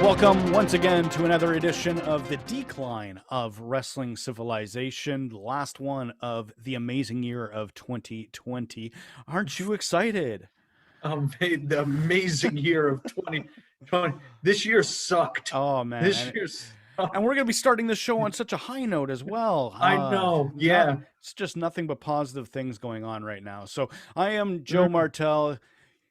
Welcome once again to another edition of The Decline of Wrestling Civilization, the last one of the amazing year of 2020. Aren't you excited? The amazing year of 2020. This year sucked. Oh, man. And we're going to be starting the show on such a high note as well. I know, yeah. It's just nothing but positive things going on right now. So I am Joe Martel.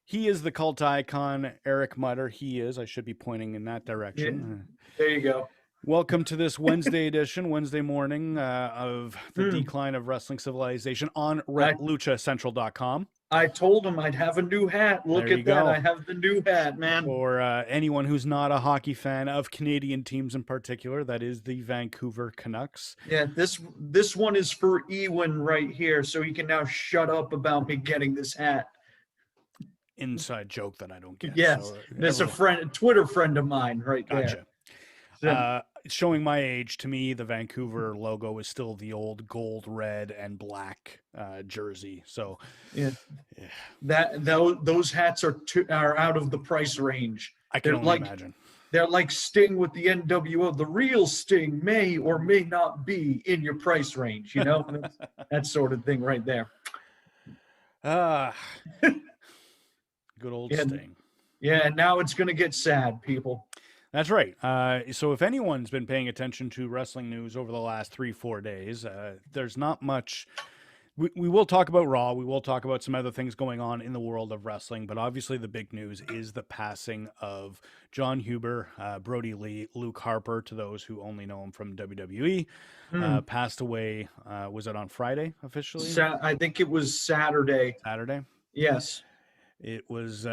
He is the cult icon, Eric Mutter. I should be pointing in that direction. Yeah, there you go. Welcome to this Wednesday edition, Wednesday morning of the Decline of Wrestling Civilization on LuchaCentral.com. I told him I'd have a new hat. Look at that. I have the new hat, man. For anyone who's not a hockey fan of Canadian teams in particular, that is the Vancouver Canucks. Yeah, this one is for Ewan right here, so he can now shut up about me getting this hat. Inside joke that I don't get. Yes, so, that's a Twitter friend of mine right gotcha. There. Showing my age, to me, the Vancouver logo is still the old gold, red, and black jersey. So, those hats are out of the price range. I can only imagine. They're like Sting with the NWO. The real Sting may or may not be in your price range. You know, that sort of thing right there. Good old Sting. Yeah, now it's going to get sad, people. That's right. So if anyone's been paying attention to wrestling news over the last 3-4 days, there's not much. We will talk about Raw. We will talk about some other things going on in the world of wrestling. But obviously the big news is the passing of Jon Huber, Brodie Lee, Luke Harper, to those who only know him from WWE. Passed away, was it on Friday officially? I think it was Saturday. Saturday? Yes. It was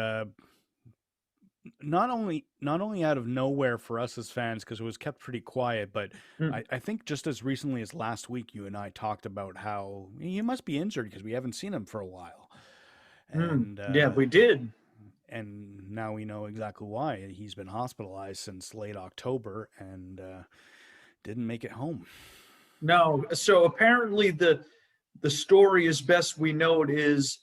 not only out of nowhere for us as fans, because it was kept pretty quiet, but I think just as recently as last week, you and I talked about how he must be injured because we haven't seen him for a while. And yeah, we did. And now we know exactly why. He's been hospitalized since late October and didn't make it home. No. So apparently the story, as best we know it, is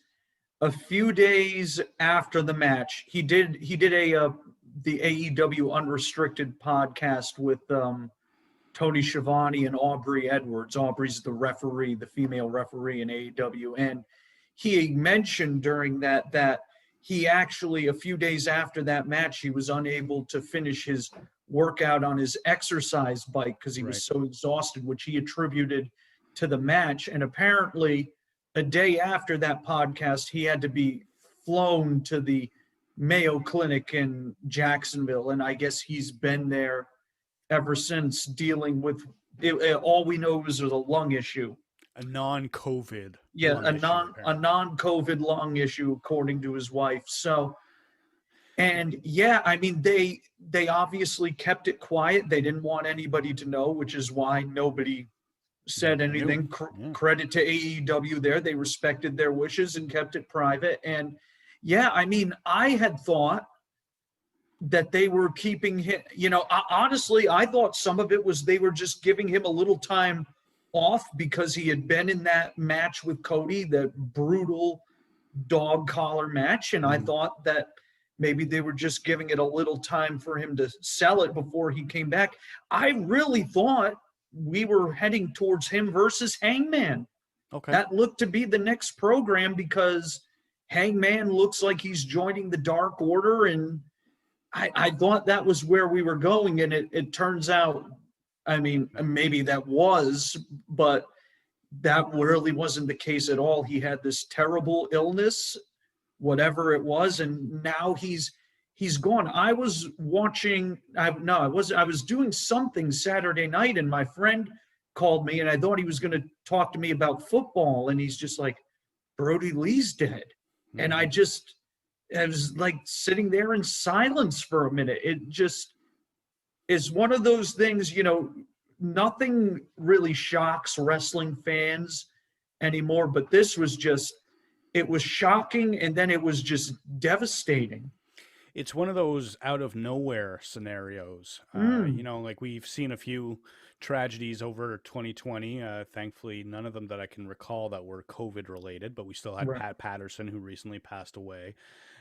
a few days after the match, he did the AEW Unrestricted podcast with Tony Schiavone and Aubrey Edwards. Aubrey's the referee, the female referee in AEW, and he mentioned during that he actually, a few days after that match, he was unable to finish his workout on his exercise bike because he was so exhausted, which he attributed to the match. And apparently, a day after that podcast, he had to be flown to the Mayo Clinic in Jacksonville. And I guess he's been there ever since, dealing with it. All we know is there's a lung issue. A non-COVID. Yeah, a non-COVID lung issue, according to his wife. So, and yeah, I mean, they obviously kept it quiet. They didn't want anybody to know, which is why nobody said anything. Credit to AEW there. They respected their wishes and kept it private. And yeah, I mean, I had thought that they were keeping him, honestly, I thought some of it was they were just giving him a little time off because he had been in that match with Cody, the brutal dog collar match. And I thought that maybe they were just giving it a little time for him to sell it before he came back. I really thought we were heading towards him versus Hangman. Okay. That looked to be the next program because Hangman looks like he's joining the Dark Order, and I thought that was where we were going, and it turns out, I mean, maybe that was, but that really wasn't the case at all. He had this terrible illness, whatever it was, and now he's gone. I was watching, I was doing something Saturday night, and my friend called me, and I thought he was going to talk to me about football, and he's just like, Brodie Lee's dead. Mm-hmm. And I was like sitting there in silence for a minute. It just is one of those things, nothing really shocks wrestling fans anymore. But this was just, it was shocking, and then it was just devastating. It's one of those out of nowhere scenarios. Mm, You know, like we've seen a few tragedies over 2020. Thankfully, none of them that I can recall that were COVID related, but we still had right. Pat Patterson, who recently passed away.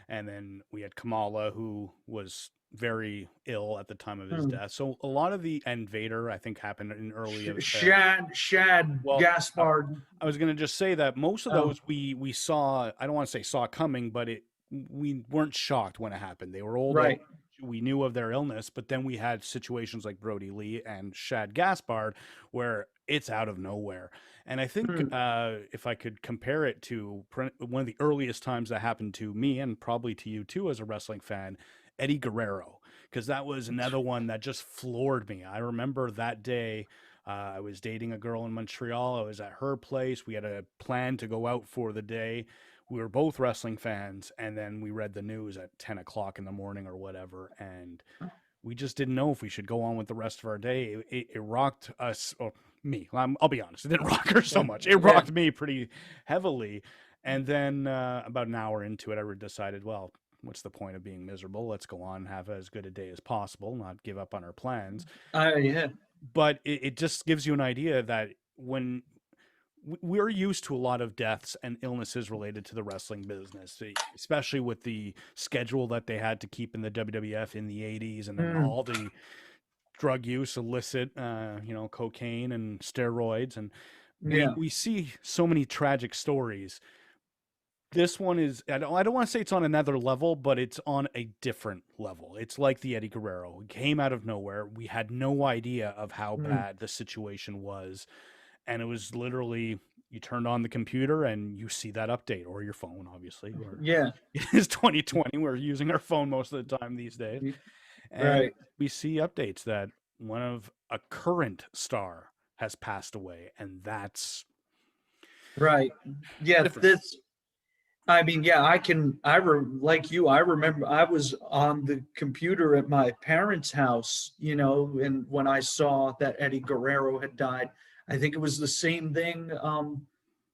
And then we had Kamala, who was very ill at the time of his Mm. death. So a lot of the, and Vader, I think, happened in early of, Shad well, Gaspard. I was going to just say that most of Oh, those we saw. I don't want to say saw coming, but we weren't shocked when it happened. They were older. right. We knew of their illness, but then we had situations like Brodie Lee and Shad Gaspard where it's out of nowhere. And I think Mm, if I could compare it to one of the earliest times that happened to me, and probably to you too as a wrestling fan, Eddie Guerrero, because that was another one that just floored me. I remember that day. I was dating a girl in Montreal. I was at her place. We had a plan to go out for the day. We were both wrestling fans, and then we read the news at 10 o'clock in the morning or whatever, and we just didn't know if we should go on with the rest of our day. It rocked us, or me. I'll be honest, it didn't rock her so much. It yeah. rocked me pretty heavily. And then about an hour into it, I decided, well, what's the point of being miserable? Let's go on, have as good a day as possible, not give up on our plans. Yeah. But it just gives you an idea that when we're used to a lot of deaths and illnesses related to the wrestling business, especially with the schedule that they had to keep in the WWF in the 80s, and then Mm, all the drug use, illicit, cocaine and steroids. And we, yeah. we see so many tragic stories. This one is, I don't want to say it's on another level, but it's on a different level. It's like the Eddie Guerrero. It came out of nowhere. We had no idea of how Mm, bad the situation was. And it was literally, you turned on the computer and you see that update, or your phone, obviously, or yeah. it is 2020. We're using our phone most of the time these days. And Right. we see updates that one of a current star has passed away. And that's Right. Yeah. different. This. I mean, yeah. Like you. I remember I was on the computer at my parents' house. And when I saw that Eddie Guerrero had died, I think it was the same thing.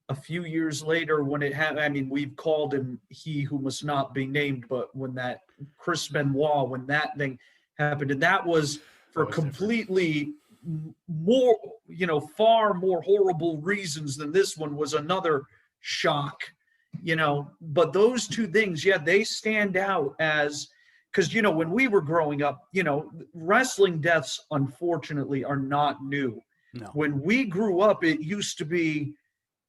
A few years later, when it happened, I mean, we've called him "He Who Must Not Be Named," but when that Chris Benoit, when that thing happened, and that was That for was different. completely more, far more horrible reasons than this one, was another shock. But those two things, yeah, they stand out as, because when we were growing up, wrestling deaths unfortunately are not new. No. When we grew up, it used to be,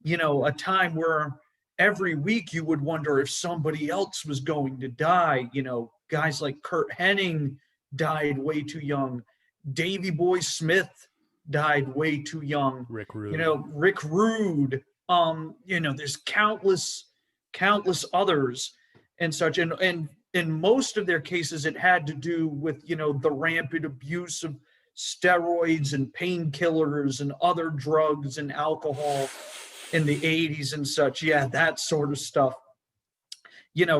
a time where every week you would wonder if somebody else was going to die. Guys like Kurt Hennig died way too young. Davey Boy Smith died way too young. Rick Rude. Rick Rude. There's countless others and such. And in most of their cases, it had to do with, the rampant abuse of steroids and painkillers and other drugs and alcohol in the 80s and such. Yeah, that sort of stuff.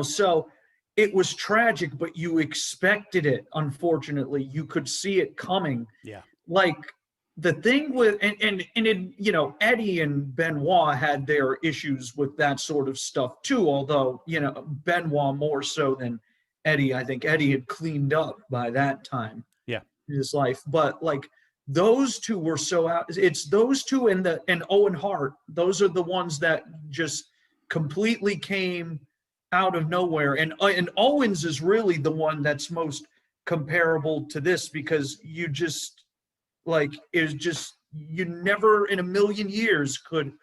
So it was tragic, but you expected it. Unfortunately, you could see it coming. Yeah. Like the thing with, and it, Eddie and Benoit had their issues with that sort of stuff too, although, Benoit more so than Eddie. I think Eddie had cleaned up by that time Yeah. in his life. But like those two were so out. It's those two and Owen Hart. Those are the ones that just completely came out of nowhere. And Owens is really the one that's most comparable to this, because you just like, it's just, you never in a million years could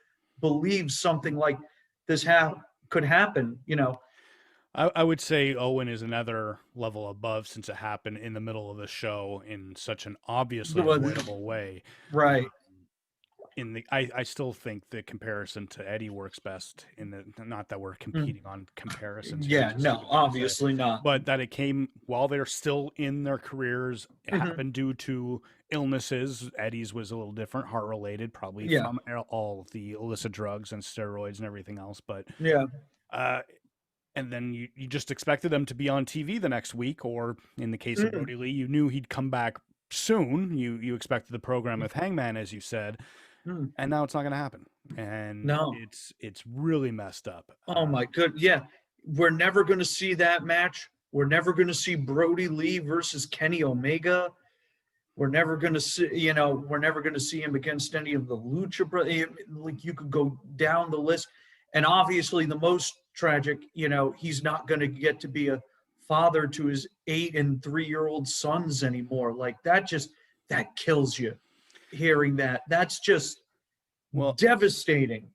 believe something like this could happen. I would say Owen is another level above, since it happened in the middle of the show in such an obviously avoidable way. Right. I still think the comparison to Eddie works best, in the, not that we're competing on comparisons here, Yeah, no, obviously not. but that it came while they're still in their careers. It happened due to illnesses. Eddie's was a little different, heart related, probably Yeah. from all the illicit drugs and steroids and everything else. But Yeah. and then you just expected them to be on TV the next week, or in the case of Brodie Lee, you knew he'd come back soon. You expected the program with Hangman, as you said, Mm. and now it's not going to happen. and No. it's really messed up. Oh my good. Yeah. We're never going to see that match. We're never going to see Brodie Lee versus Kenny Omega. We're never going to see, we're never going to see him against any of the Lucha brothers. Like, you could go down the list. And obviously the most tragic, he's not going to get to be a father to his 8 and 3-year-old sons anymore. Like, that kills you hearing that. That's just devastating.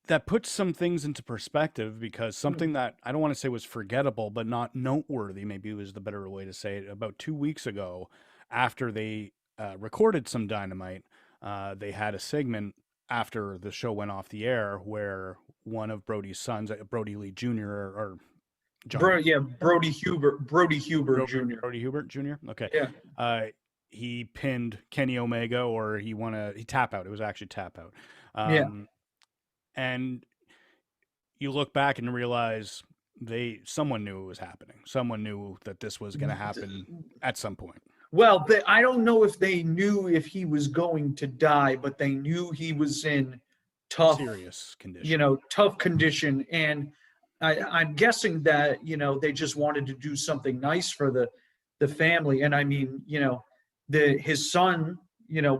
That puts some things into perspective, because something that I don't want to say was forgettable, but not noteworthy, maybe was the better way to say it. About 2 weeks ago, after they recorded some Dynamite, they had a segment after the show went off the air where one of Brodie's sons, Brodie Lee Jr. or John, Brodie Huber Jr. Brodie Huber Jr. Okay. Yeah. He pinned Kenny Omega, or he tap out. It was actually tap out. Yeah. And you look back and realize someone knew it was happening. Someone knew that this was going to happen at some point. Well, I don't know if they knew if he was going to die, but they knew he was in serious condition. Tough condition. And I'm guessing that, they just wanted to do something nice for the family. And I mean, his son,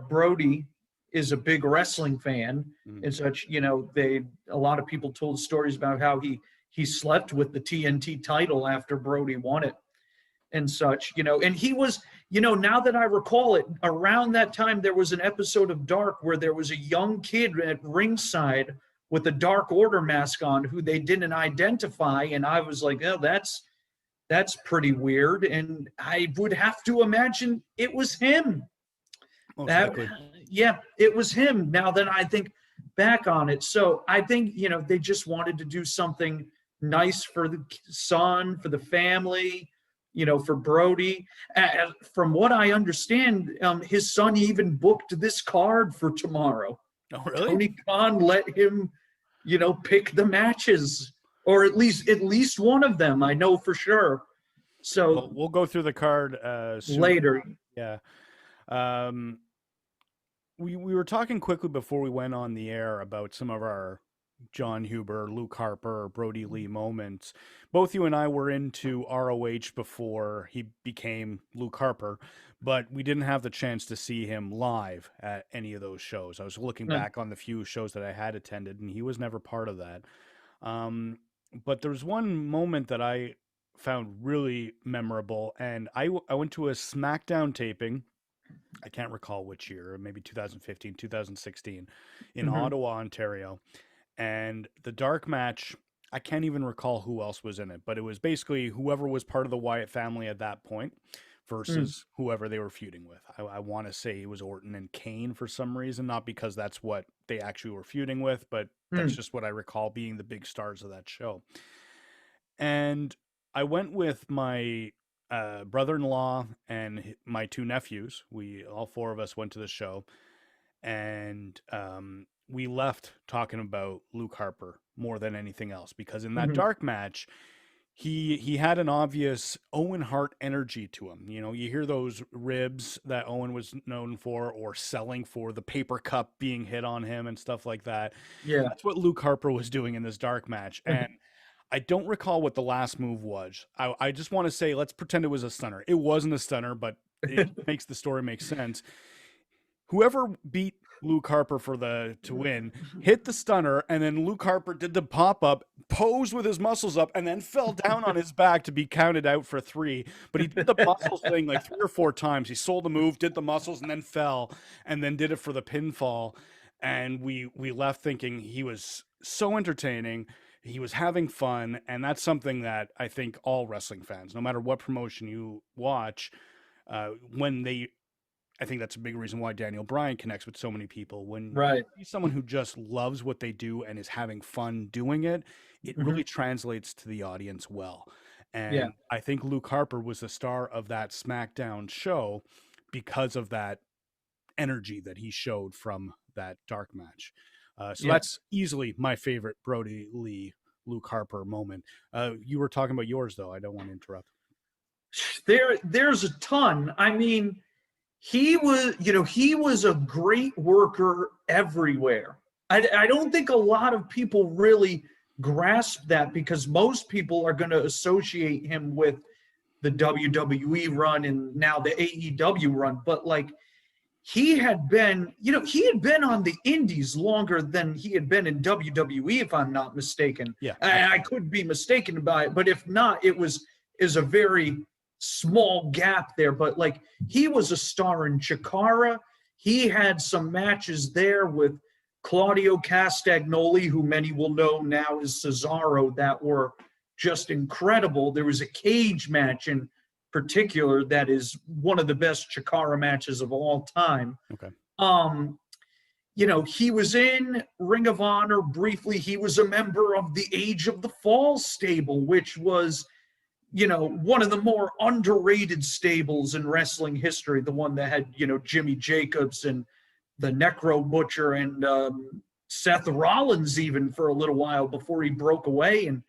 Brodie, is a big wrestling fan and such. A lot of people told stories about how he slept with the TNT title after Brodie won it and such, and he was, now that I recall it, around that time, there was an episode of Dark where there was a young kid at ringside with a Dark Order mask on who they didn't identify. And I was like, oh, that's pretty weird. And I would have to imagine it was him. Yeah, it was him. Now that I think back on it. So I think, they just wanted to do something nice for the son, for the family, for Brodie. From what I understand, his son even booked this card for tomorrow. Oh, really? Tony Khan let him, pick the matches, or at least one of them. I know for sure. So we'll go through the card soon. Later. Yeah. We were talking quickly before we went on the air about some of our Jon Huber, Luke Harper, Brodie Lee moments. Both you and I were into ROH before he became Luke Harper, but we didn't have the chance to see him live at any of those shows. I was looking back on the few shows that I had attended, and he was never part of that. But there's one moment that I found really memorable, and I went to a SmackDown taping. I can't recall which year, maybe 2015, 2016, in Ottawa, Ontario. And the dark match, I can't even recall who else was in it, but it was basically whoever was part of the Wyatt family at that point versus whoever they were feuding with. I want to say it was Orton and Kane for some reason, not because that's what they actually were feuding with, but that's just what I recall being the big stars of that show. And I went with my brother-in-law and my 2 nephews. All 4 of us went to the show, and we left talking about Luke Harper more than anything else, because in that dark match, he had an obvious Owen Hart energy to him. You hear those ribs that Owen was known for, or selling for, the paper cup being hit on him and stuff like that. Yeah. That's what Luke Harper was doing in this dark match. And I don't recall what the last move was. I just want to say, let's pretend it was a stunner. It wasn't a stunner, but it makes the story make sense. Whoever beat Luke Harper to win hit the stunner, and then Luke Harper did the pop-up, posed with his muscles up, and then fell down on his back to be counted out for 3. But he did the muscles thing like 3 or 4 times. He sold the move, did the muscles, and then fell, and then did it for the pinfall. And we left thinking he was so entertaining. He was having fun, and that's something that I think all wrestling fans, no matter what promotion you watch, I think that's a big reason why Daniel Bryan connects with so many people. When you see someone who just loves what they do and is having fun doing it, it really translates to the audience well. And I think Luke Harper was the star of that SmackDown show because of that energy that he showed from that dark match. That's easily my favorite Brodie Lee, Luke Harper moment. You were talking about yours, though. I don't want to interrupt. There's a ton. I mean, he was a great worker everywhere. I don't think a lot of people really grasp that, because most people are going to associate him with the WWE run and now the AEW run. But like, he had been on the indies longer than he had been in WWE, if I'm not mistaken. Yeah. I could be mistaken by it, but if not, is a very small gap there. But like, he was a star in Chikara. He had some matches there with Claudio Castagnoli, who many will know now as Cesaro, that were just incredible. There was a cage match in particular that is one of the best Chikara matches of all time. Okay. He was in Ring of Honor briefly. He was a member of the Age of the Fall stable, which was, one of the more underrated stables in wrestling history. The one that had, Jimmy Jacobs and the Necro Butcher and Seth Rollins even for a little while before he broke away and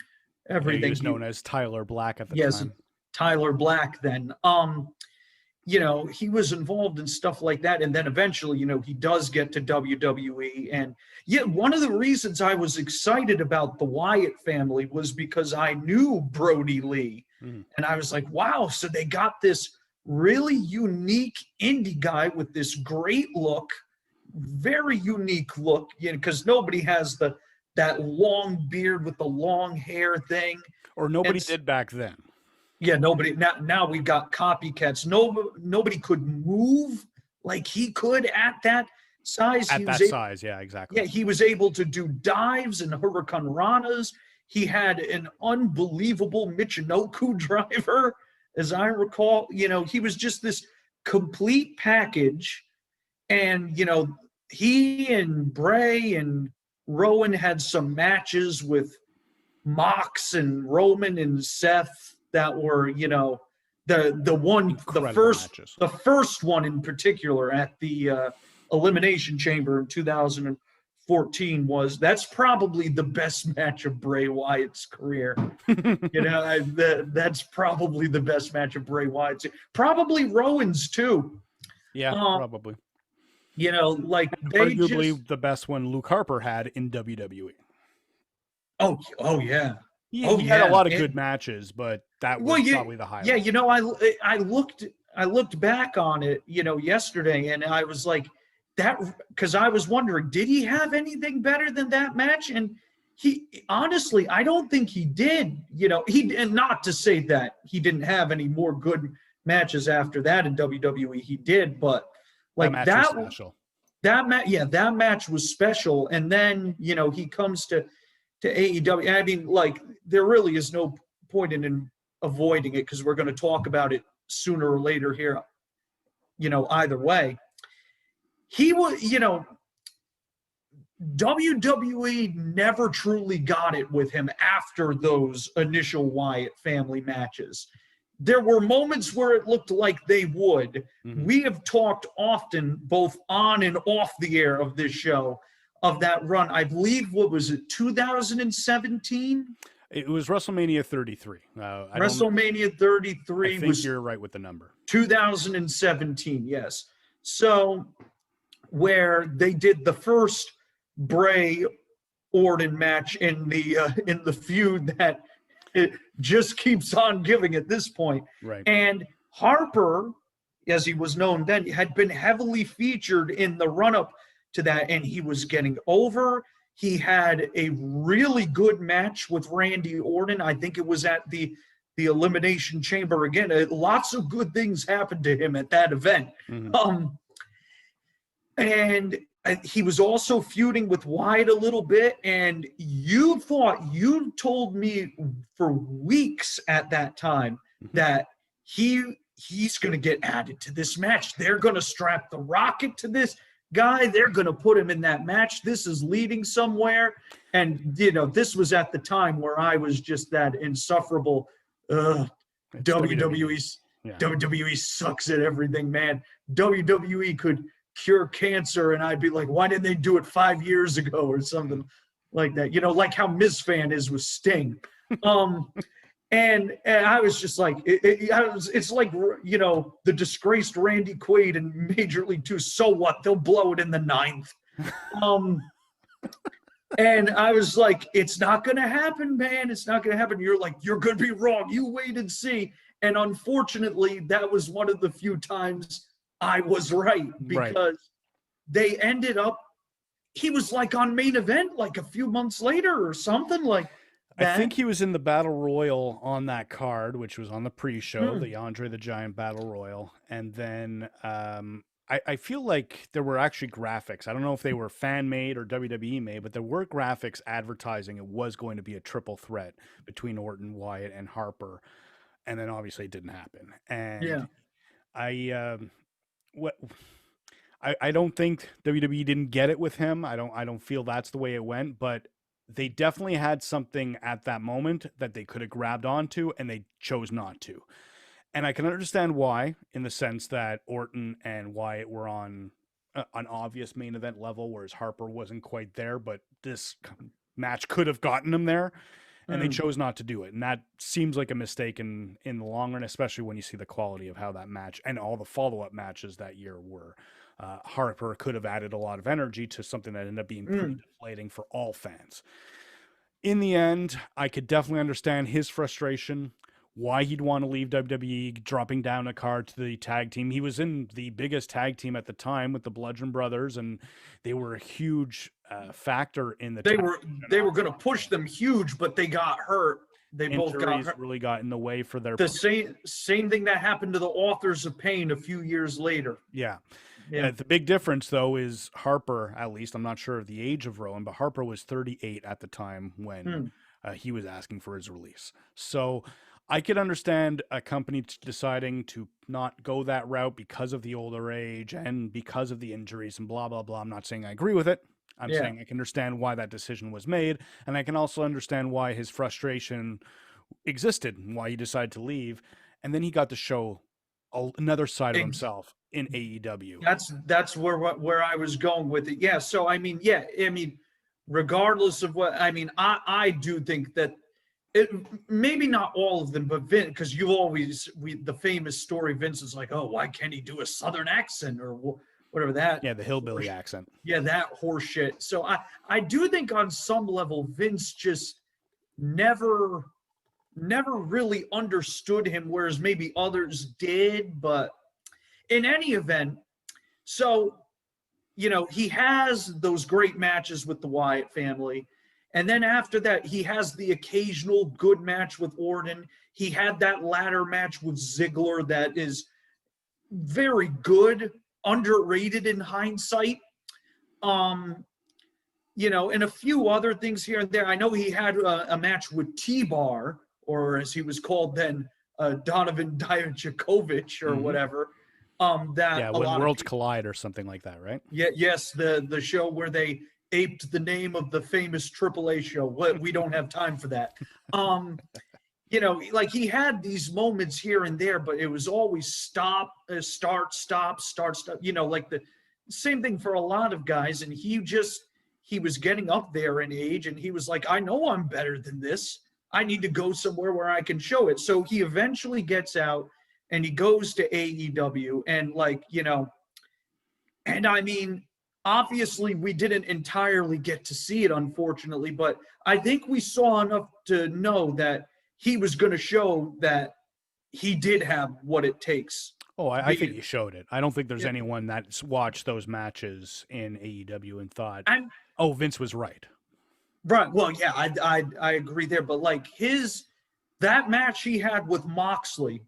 everything. He was known as Tyler Black at the time. Tyler Black then. He was involved in stuff like that. And then eventually, he does get to WWE. And one of the reasons I was excited about the Wyatt family was because I knew Brodie Lee. Mm-hmm. And I was like, wow, so they got this really unique indie guy with this great look, very unique look, because nobody has that long beard with the long hair thing. Or nobody did back then. Yeah, nobody. Now we've got copycats. Nobody could move like he could at that size. Size, yeah, exactly. Yeah, he was able to do dives and Hurricane Ranas. He had an unbelievable Michinoku driver, as I recall. He was just this complete package. And, he and Bray and Rowan had some matches with Mox and Roman and Seth that were, the first one in particular at the Elimination Chamber in 2014 that's probably the best match of Bray Wyatt's career. That's probably the best match of Bray Wyatt's. Probably Rowan's too. Yeah, probably. Arguably the best one Luke Harper had in WWE. Oh yeah. He had a lot of good matches, but that was probably the highlight. Yeah, I looked back on it, yesterday, and I was like, that, because I was wondering, did he have anything better than that match? And he honestly, I don't think he did. And not to say that he didn't have any more good matches after that in WWE. He did, but like that was special. That match was special. And then he comes to AEW. I mean, like, there really is no point in avoiding it, because we're going to talk about it sooner or later here, either way. He was, WWE never truly got it with him after those initial Wyatt family matches. There were moments where it looked like they would. Mm-hmm. We have talked often, both on and off the air of this show, of that run. I believe, what was it, 2017? It was WrestleMania 33. WrestleMania 33 I think you're right with the number. 2017, yes. So, where they did the first Bray Orton match in the feud that it just keeps on giving at this point. Right. And Harper, as he was known then, had been heavily featured in the run-up to that, and he was getting over. He had a really good match with Randy Orton. I think it was at the Elimination Chamber again. Lots of good things happened to him at that event. Mm-hmm. And he was also feuding with Wyatt a little bit, and you told me for weeks at that time that he's going to get added to this match. They're going to strap the Rocket to this guy. They're going to put him in that match. This is leading somewhere. And, this was at the time where I was just that insufferable, WWE sucks at everything, man. WWE could cure cancer, and I'd be like, why didn't they do it 5 years ago or something like that? like how Miz Fan is with Sting. And I was just like, it's like, the disgraced Randy Quaid in Major League 2. So what? They'll blow it in the 9th. And I was like, it's not going to happen, man. It's not going to happen. You're like, you're going to be wrong. You wait and see. And unfortunately, that was one of the few times I was right, because they ended up, he was like on main event like a few months later or something like that. I think he was in the Battle Royal on that card, which was on the pre-show, the Andre the Giant Battle Royal. And then I feel like there were actually graphics. I don't know if they were fan-made or WWE made, but there were graphics advertising it was going to be a triple threat between Orton, Wyatt, and Harper. And then obviously it didn't happen. And I don't think WWE didn't get it with him. I don't feel that's the way it went, but they definitely had something at that moment that they could have grabbed onto, and they chose not to. And I can understand why, in the sense that Orton and Wyatt were on an obvious main event level, whereas Harper wasn't quite there, but this match could have gotten him there, and they chose not to do it. And that seems like a mistake in the long run, especially when you see the quality of how that match and all the follow-up matches that year were. Harper could have added a lot of energy to something that ended up being pretty deflating for all fans. In the end, I could definitely understand his frustration, why he'd want to leave WWE, dropping down a card to the tag team. He was in the biggest tag team at the time with the Bludgeon Brothers, and they were a huge factor in the. They were going to push them huge, but they got hurt. They both got hurt. Really got in the way for their. The same thing that happened to the Authors of Pain a few years later. Yeah. The big difference, though, is Harper, at least, I'm not sure of the age of Rowan, but Harper was 38 at the time when he was asking for his release. So I could understand a company deciding to not go that route because of the older age and because of the injuries and blah, blah, blah. I'm not saying I agree with it. I'm saying I can understand why that decision was made. And I can also understand why his frustration existed and why he decided to leave. And then he got to show another side of himself in AEW. That's where I was going with it. Yeah. So I mean, regardless of what I do think that it, maybe not all of them, but Vince, because the famous story, Vince is like, oh, why can't he do a Southern accent or whatever that? Yeah, the hillbilly accent. Yeah, that horse shit. So I do think on some level Vince just never really understood him, whereas maybe others did. But in any event, so, he has those great matches with the Wyatt family. And then after that, he has the occasional good match with Orton. He had that ladder match with Ziggler that is very good, underrated in hindsight. And a few other things here and there. I know he had a match with T-Bar, or as he was called then, Donovan Dijakovic or whatever. When Worlds Collide or something like that, right? Yeah, yes, the show where they aped the name of the famous AAA show. We don't have time for that. Like he had these moments here and there, but it was always start, stop. Like the same thing for a lot of guys. And he was getting up there in age, and he was like, I know I'm better than this. I need to go somewhere where I can show it. So he eventually gets out and he goes to AEW, and and I mean, obviously we didn't entirely get to see it, unfortunately, but I think we saw enough to know that he was going to show that he did have what it takes. Oh, I think he showed it. I don't think there's anyone that's watched those matches in AEW and thought, Vince was right. Right. Well, yeah, I agree there. But like that match he had with Moxley,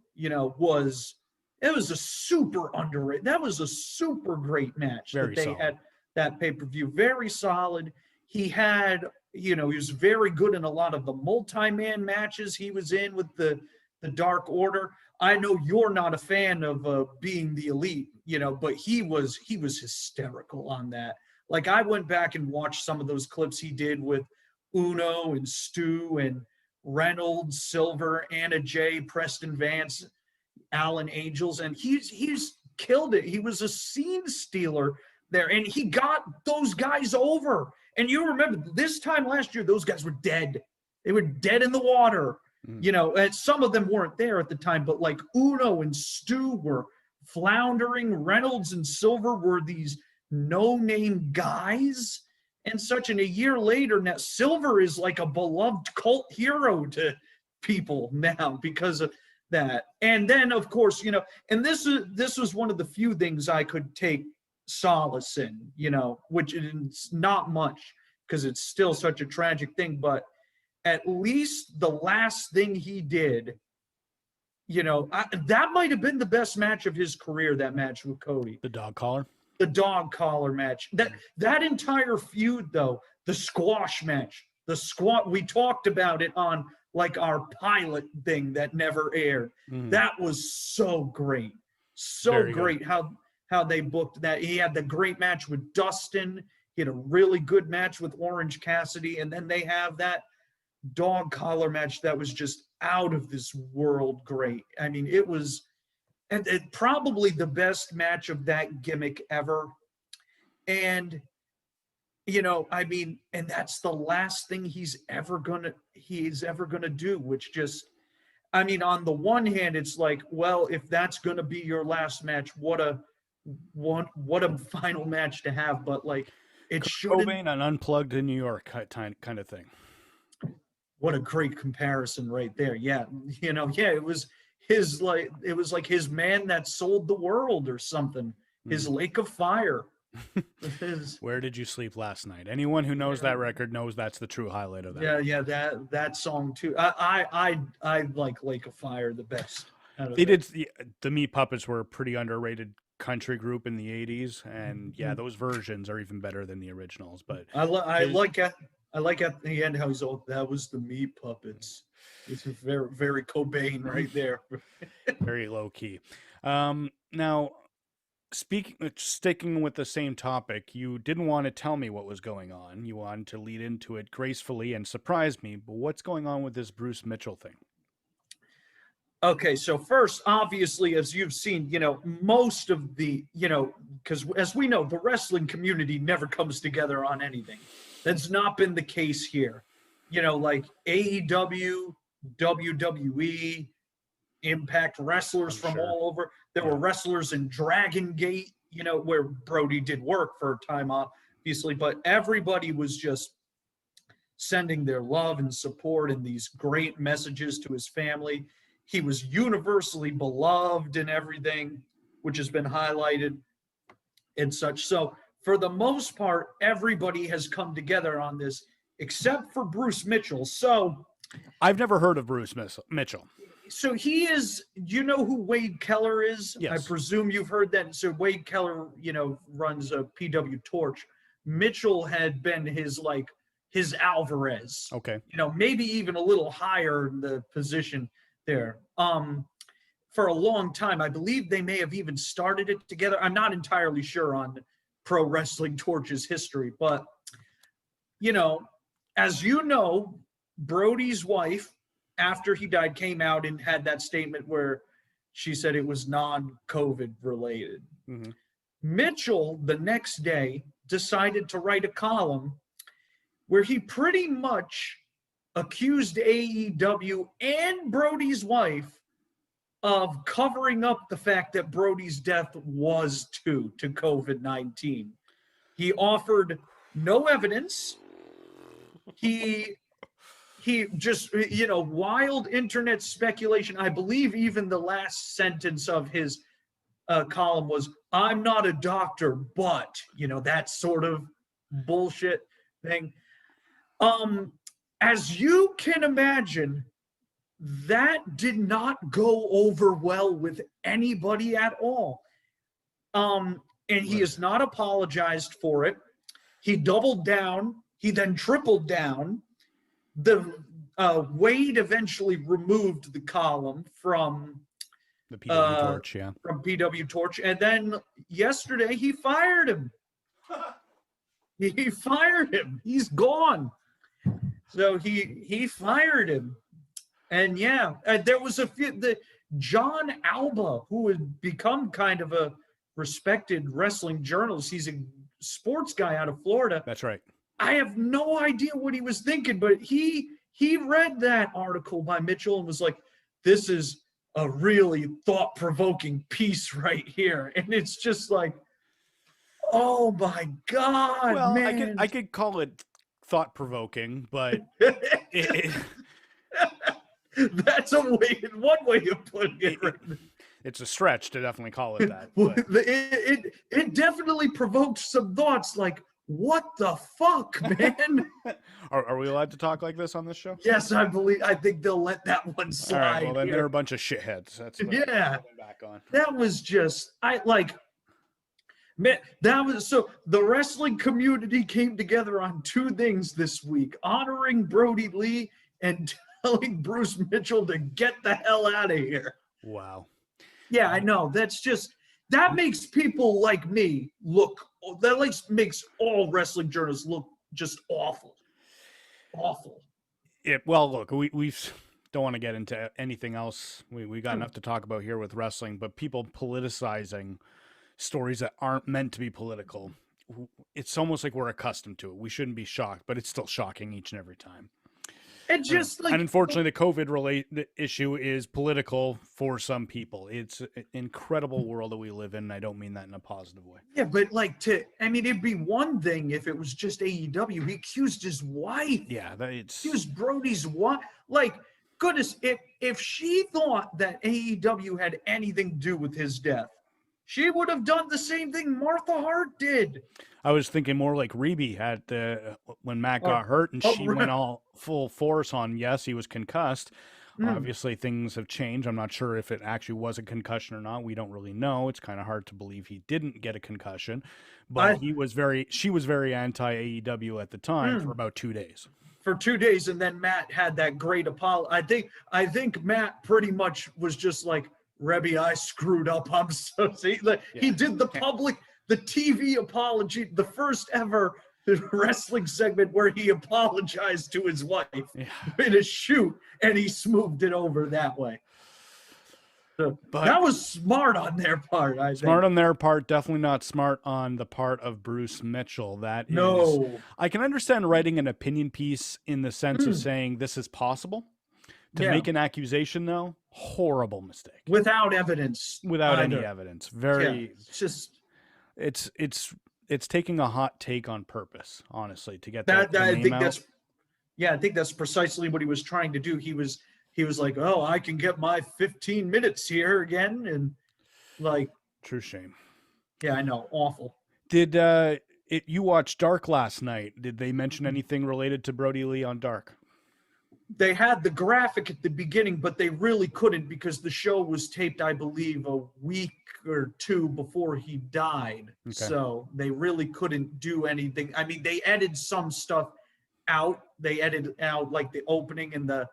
was a super underrated. That was a super great match that they had that pay-per-view. Very solid. He had, he was very good in a lot of the multi-man matches he was in with the Dark Order. I know you're not a fan of Being the Elite, but he was hysterical on that. Like I went back and watched some of those clips he did with Uno and Stu and Reynolds, Silver, Anna Jay, Preston Vance, Alan Angels, and he's killed it. He was a scene stealer there, and he got those guys over. And you remember this time last year, those guys were dead. They were dead in the water. And some of them weren't there at the time, but like Uno and Stu were floundering. Reynolds and Silver were these no-name guys, and such. And a year later, now Silver is like a beloved cult hero to people now because of that. And then, of course, and this was one of the few things I could take solace in, which is not much because it's still such a tragic thing. But at least the last thing he did, that might have been the best match of his career. That match with Cody, The dog collar. the dog collar match. That entire feud, though, the squash match, we talked about it on like our pilot thing that never aired. That was so great. So Very great how they booked that. He had the great match with Dustin. He had a really good match with Orange Cassidy. And then they have that dog collar match that was just out of this world great. I mean, it was probably the best match of that gimmick ever. And and that's the last thing he's ever gonna do, which just, on the one hand, it's like, well, if that's gonna be your last match, what a final match to have. But like, it shouldn't. Cobain on Unplugged in New York kind of thing. What a great comparison right there. Yeah, it was like his man that sold the world or something. His Lake of Fire. Where did you sleep last night? Anyone who knows that record knows that's the true highlight of that. Yeah, that song too. I like Lake of Fire the best. They did the Meat Puppets were a pretty underrated country group in the 80s, and those versions are even better than the originals. But I like at the end how he's all, that was the Meat Puppets. It's very, very Cobain right there. Very low key. Now, sticking with the same topic, you didn't want to tell me what was going on. You wanted to lead into it gracefully and surprise me. But what's going on with this Bruce Mitchell thing? Okay, so first, obviously, as you've seen, most of the, because as we know, the wrestling community never comes together on anything. That's not been the case here. Like AEW, WWE, Impact, wrestlers from all over. There were wrestlers in Dragon Gate, where Brodie did work for a time, obviously, but everybody was just sending their love and support and these great messages to his family. He was universally beloved and everything, which has been highlighted and such. So for the most part, everybody has come together on this, except for Bruce Mitchell. So I've never heard of Bruce Mitchell. So he is, you know who Wade Keller is? Yes. I presume you've heard that. So Wade Keller, runs a PW Torch. Mitchell had been his Alvarez. Okay. Maybe even a little higher in the position there. For a long time, I believe they may have even started it together. I'm not entirely sure on Pro Wrestling Torch's history, but as you know, Brodie's wife, after he died, came out and had that statement where she said it was non-COVID related. Mm-hmm. Mitchell, the next day, decided to write a column where he pretty much accused AEW and Brodie's wife of covering up the fact that Brodie's death was due to COVID-19. He offered no evidence. He just, wild internet speculation. I believe even the last sentence of his column was, "I'm not a doctor, but," that sort of bullshit thing. As you can imagine, that did not go over well with anybody at all. And he has not apologized for it. He doubled down. He then tripled down. Wade eventually removed the column from the PW Torch, from PW Torch, and then yesterday he fired him. He fired him. He's gone. So he fired him, and there was the John Alba, who had become kind of a respected wrestling journalist. He's a sports guy out of Florida. That's right. I have no idea what he was thinking, but he read that article by Mitchell and was like, "This is a really thought-provoking piece right here." And it's just like, Oh my God, Well, man. I could call it thought provoking, but it, That's one way of putting it. Right? it's a stretch to definitely call it that. Well, But it definitely provoked some thoughts like, what the fuck, man? are we allowed to talk like this on this show? Yes, I think they'll let that one slide. All right. Well, then here. they're a bunch of shitheads. That's what Yeah. I'm back on. That was just man, that was so the wrestling community came together on two things this week: honoring Brodie Lee and telling Bruce Mitchell to get the hell out of here. Wow. Yeah, I know. That makes people like me look. That makes all wrestling journalists look just awful. Awful. Well, look, we don't want to get into anything else. We got enough to talk about here with wrestling, but people politicizing stories that aren't meant to be political. It's almost like we're accustomed to it. We shouldn't be shocked, but it's still shocking each and every time. And just and unfortunately, the COVID issue is political for some people. It's an incredible world that we live in. And I don't mean that in a positive way. Yeah, but it'd be one thing if it was just AEW. He accused his wife. Yeah, it's accused Brodie's wife. Like, goodness, if she thought that AEW had anything to do with his death, she would have done the same thing Martha Hart did. I was thinking more like Reby had when Matt got hurt and she went all full force on, yes, he was concussed. Obviously, things have changed. I'm not sure if it actually was a concussion or not. We don't really know. It's kind of hard to believe he didn't get a concussion. But she was very anti-AEW at the time for about 2 days. For 2 days, and then Matt had that great apology. I think Matt pretty much was just like, Rebby, I screwed up. I'm so see. He did the TV apology, the first ever wrestling segment where he apologized to his wife in a shoot, and he smoothed it over that way. So that was smart on their part. Smart on their part, definitely not smart on the part of Bruce Mitchell. I can understand writing an opinion piece in the sense of saying this is possible. To make an accusation, though, horrible mistake. Without evidence. Without any evidence. It's taking a hot take on purpose, honestly, to get that name out. I think that's precisely what he was trying to do. He was like, oh, I can get my 15 minutes here again, and like, true shame. Yeah, I know, awful. Did you watch Dark last night? Did they mention anything related to Brodie Lee on Dark? They had the graphic at the beginning, but they really couldn't because the show was taped, I believe, a week or two before he died. Okay. So they really couldn't do anything. I mean, they edited some stuff out. They edited out like the opening and the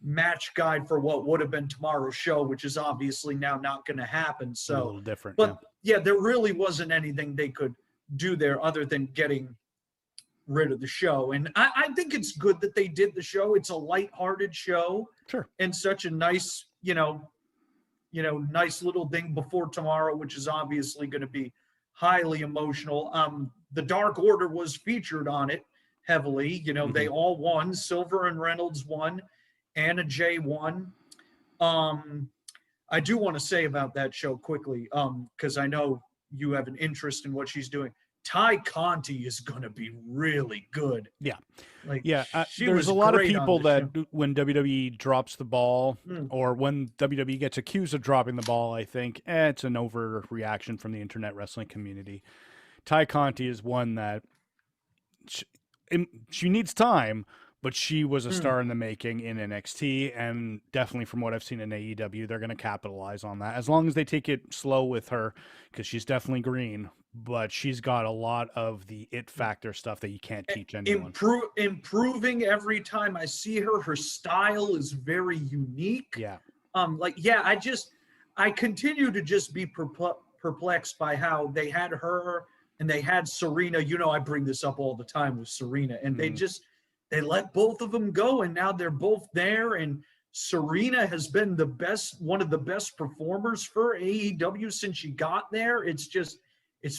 match guide for what would have been tomorrow's show, which is obviously now not going to happen. So a little different. But yeah, there really wasn't anything they could do there other than getting rid of the show. And I think it's good that they did the show. It's a lighthearted show. Sure. And such a nice, nice little thing before tomorrow, which is obviously going to be highly emotional. The Dark Order was featured on it heavily. They all won. Silver and Reynolds won. Anna Jay won. I do want to say about that show quickly, because I know you have an interest in what she's doing. Ty Conti is going to be really good. Yeah. There's a lot of people that when WWE drops the ball or when WWE gets accused of dropping the ball, I think it's an overreaction from the internet wrestling community. Ty Conti is one that she needs time, but she was a star in the making in NXT, and definitely from what I've seen in AEW, they're going to capitalize on that as long as they take it slow with her, because she's definitely green, but she's got a lot of the it factor stuff that you can't teach anyone. Improving every time I see her. Her style is very unique. Yeah. I continue to just be perplexed by how they had her and they had Serena. I bring this up all the time with Serena, and they let both of them go, and now they're both there. And Serena has been one of the best performers for AEW since she got there. It's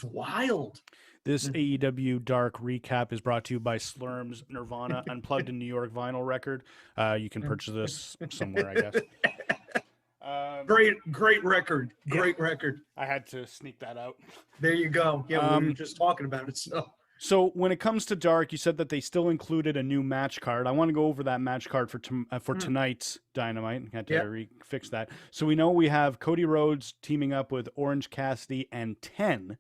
wild. This AEW Dark recap is brought to you by Slurm's Nirvana Unplugged in New York vinyl record. You can purchase this somewhere, I guess. Great record. Great record. I had to sneak that out. There you go. Yeah, we were just talking about it. So when it comes to Dark, you said that they still included a new match card. I want to go over that match card for tonight's Dynamite. I had to fix that. So we know we have Cody Rhodes teaming up with Orange Cassidy and 10.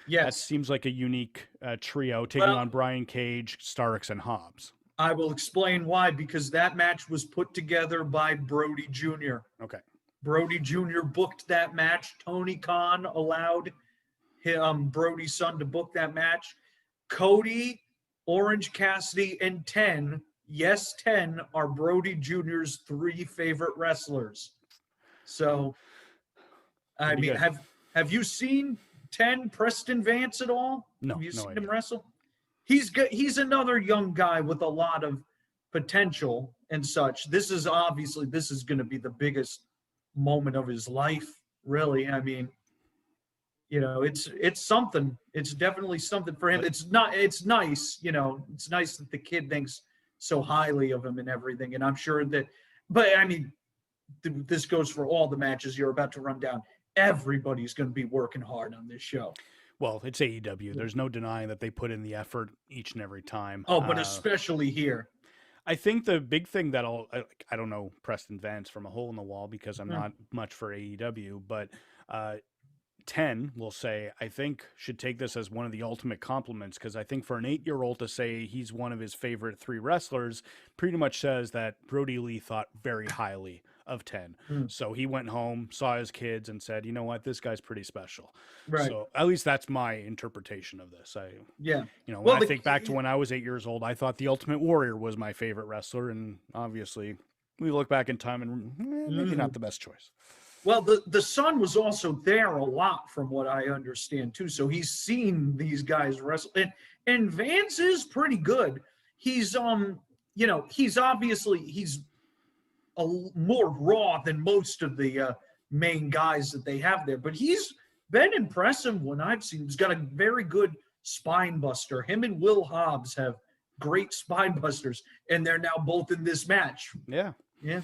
Yes. That seems like a unique trio taking on Brian Cage, Starks, and Hobbs. I will explain why, because that match was put together by Brodie Jr. Okay. Brodie Jr. booked that match. Tony Khan allowed Brodie's son to book that match. Cody, Orange Cassidy, and 10, yes, 10 are Brodie Jr.'s 3 favorite wrestlers. So, I mean, have you seen 10 Preston Vance at all? No. Have you seen idea. him wrestle? He's another young guy with a lot of potential and such. This is going to be the biggest moment of his life, really. I mean, you know, it's something. It's definitely something for him. It's nice, you know, it's nice that the kid thinks so highly of him and everything. And I'm sure that, but I mean, this goes for all the matches you're about to run down. Everybody's going to be working hard on this show. Well, it's AEW. There's no denying that they put in the effort each and every time. Oh, but especially here. I think the big thing I don't know Preston Vance from a hole in the wall because I'm not much for AEW, but 10 will say, I think should take this as one of the ultimate compliments, because I think for an 8-year-old to say he's one of his favorite 3 wrestlers pretty much says that Brodie Lee thought very highly of 10. So he went home, saw his kids, and said, you know what, this guy's pretty special. Right. So at least that's my interpretation of this. When I think back to when I was 8 years old, I thought the Ultimate Warrior was my favorite wrestler, and obviously we look back in time and maybe not the best choice. Well, the son was also there a lot, from what I understand too. So he's seen these guys wrestle, and Vance is pretty good. He's he's more raw than most of the main guys that they have there, but he's been impressive when I've seen. He's got a very good spine buster. Him and Will Hobbs have great spine busters, and they're now both in this match. Yeah. Yeah.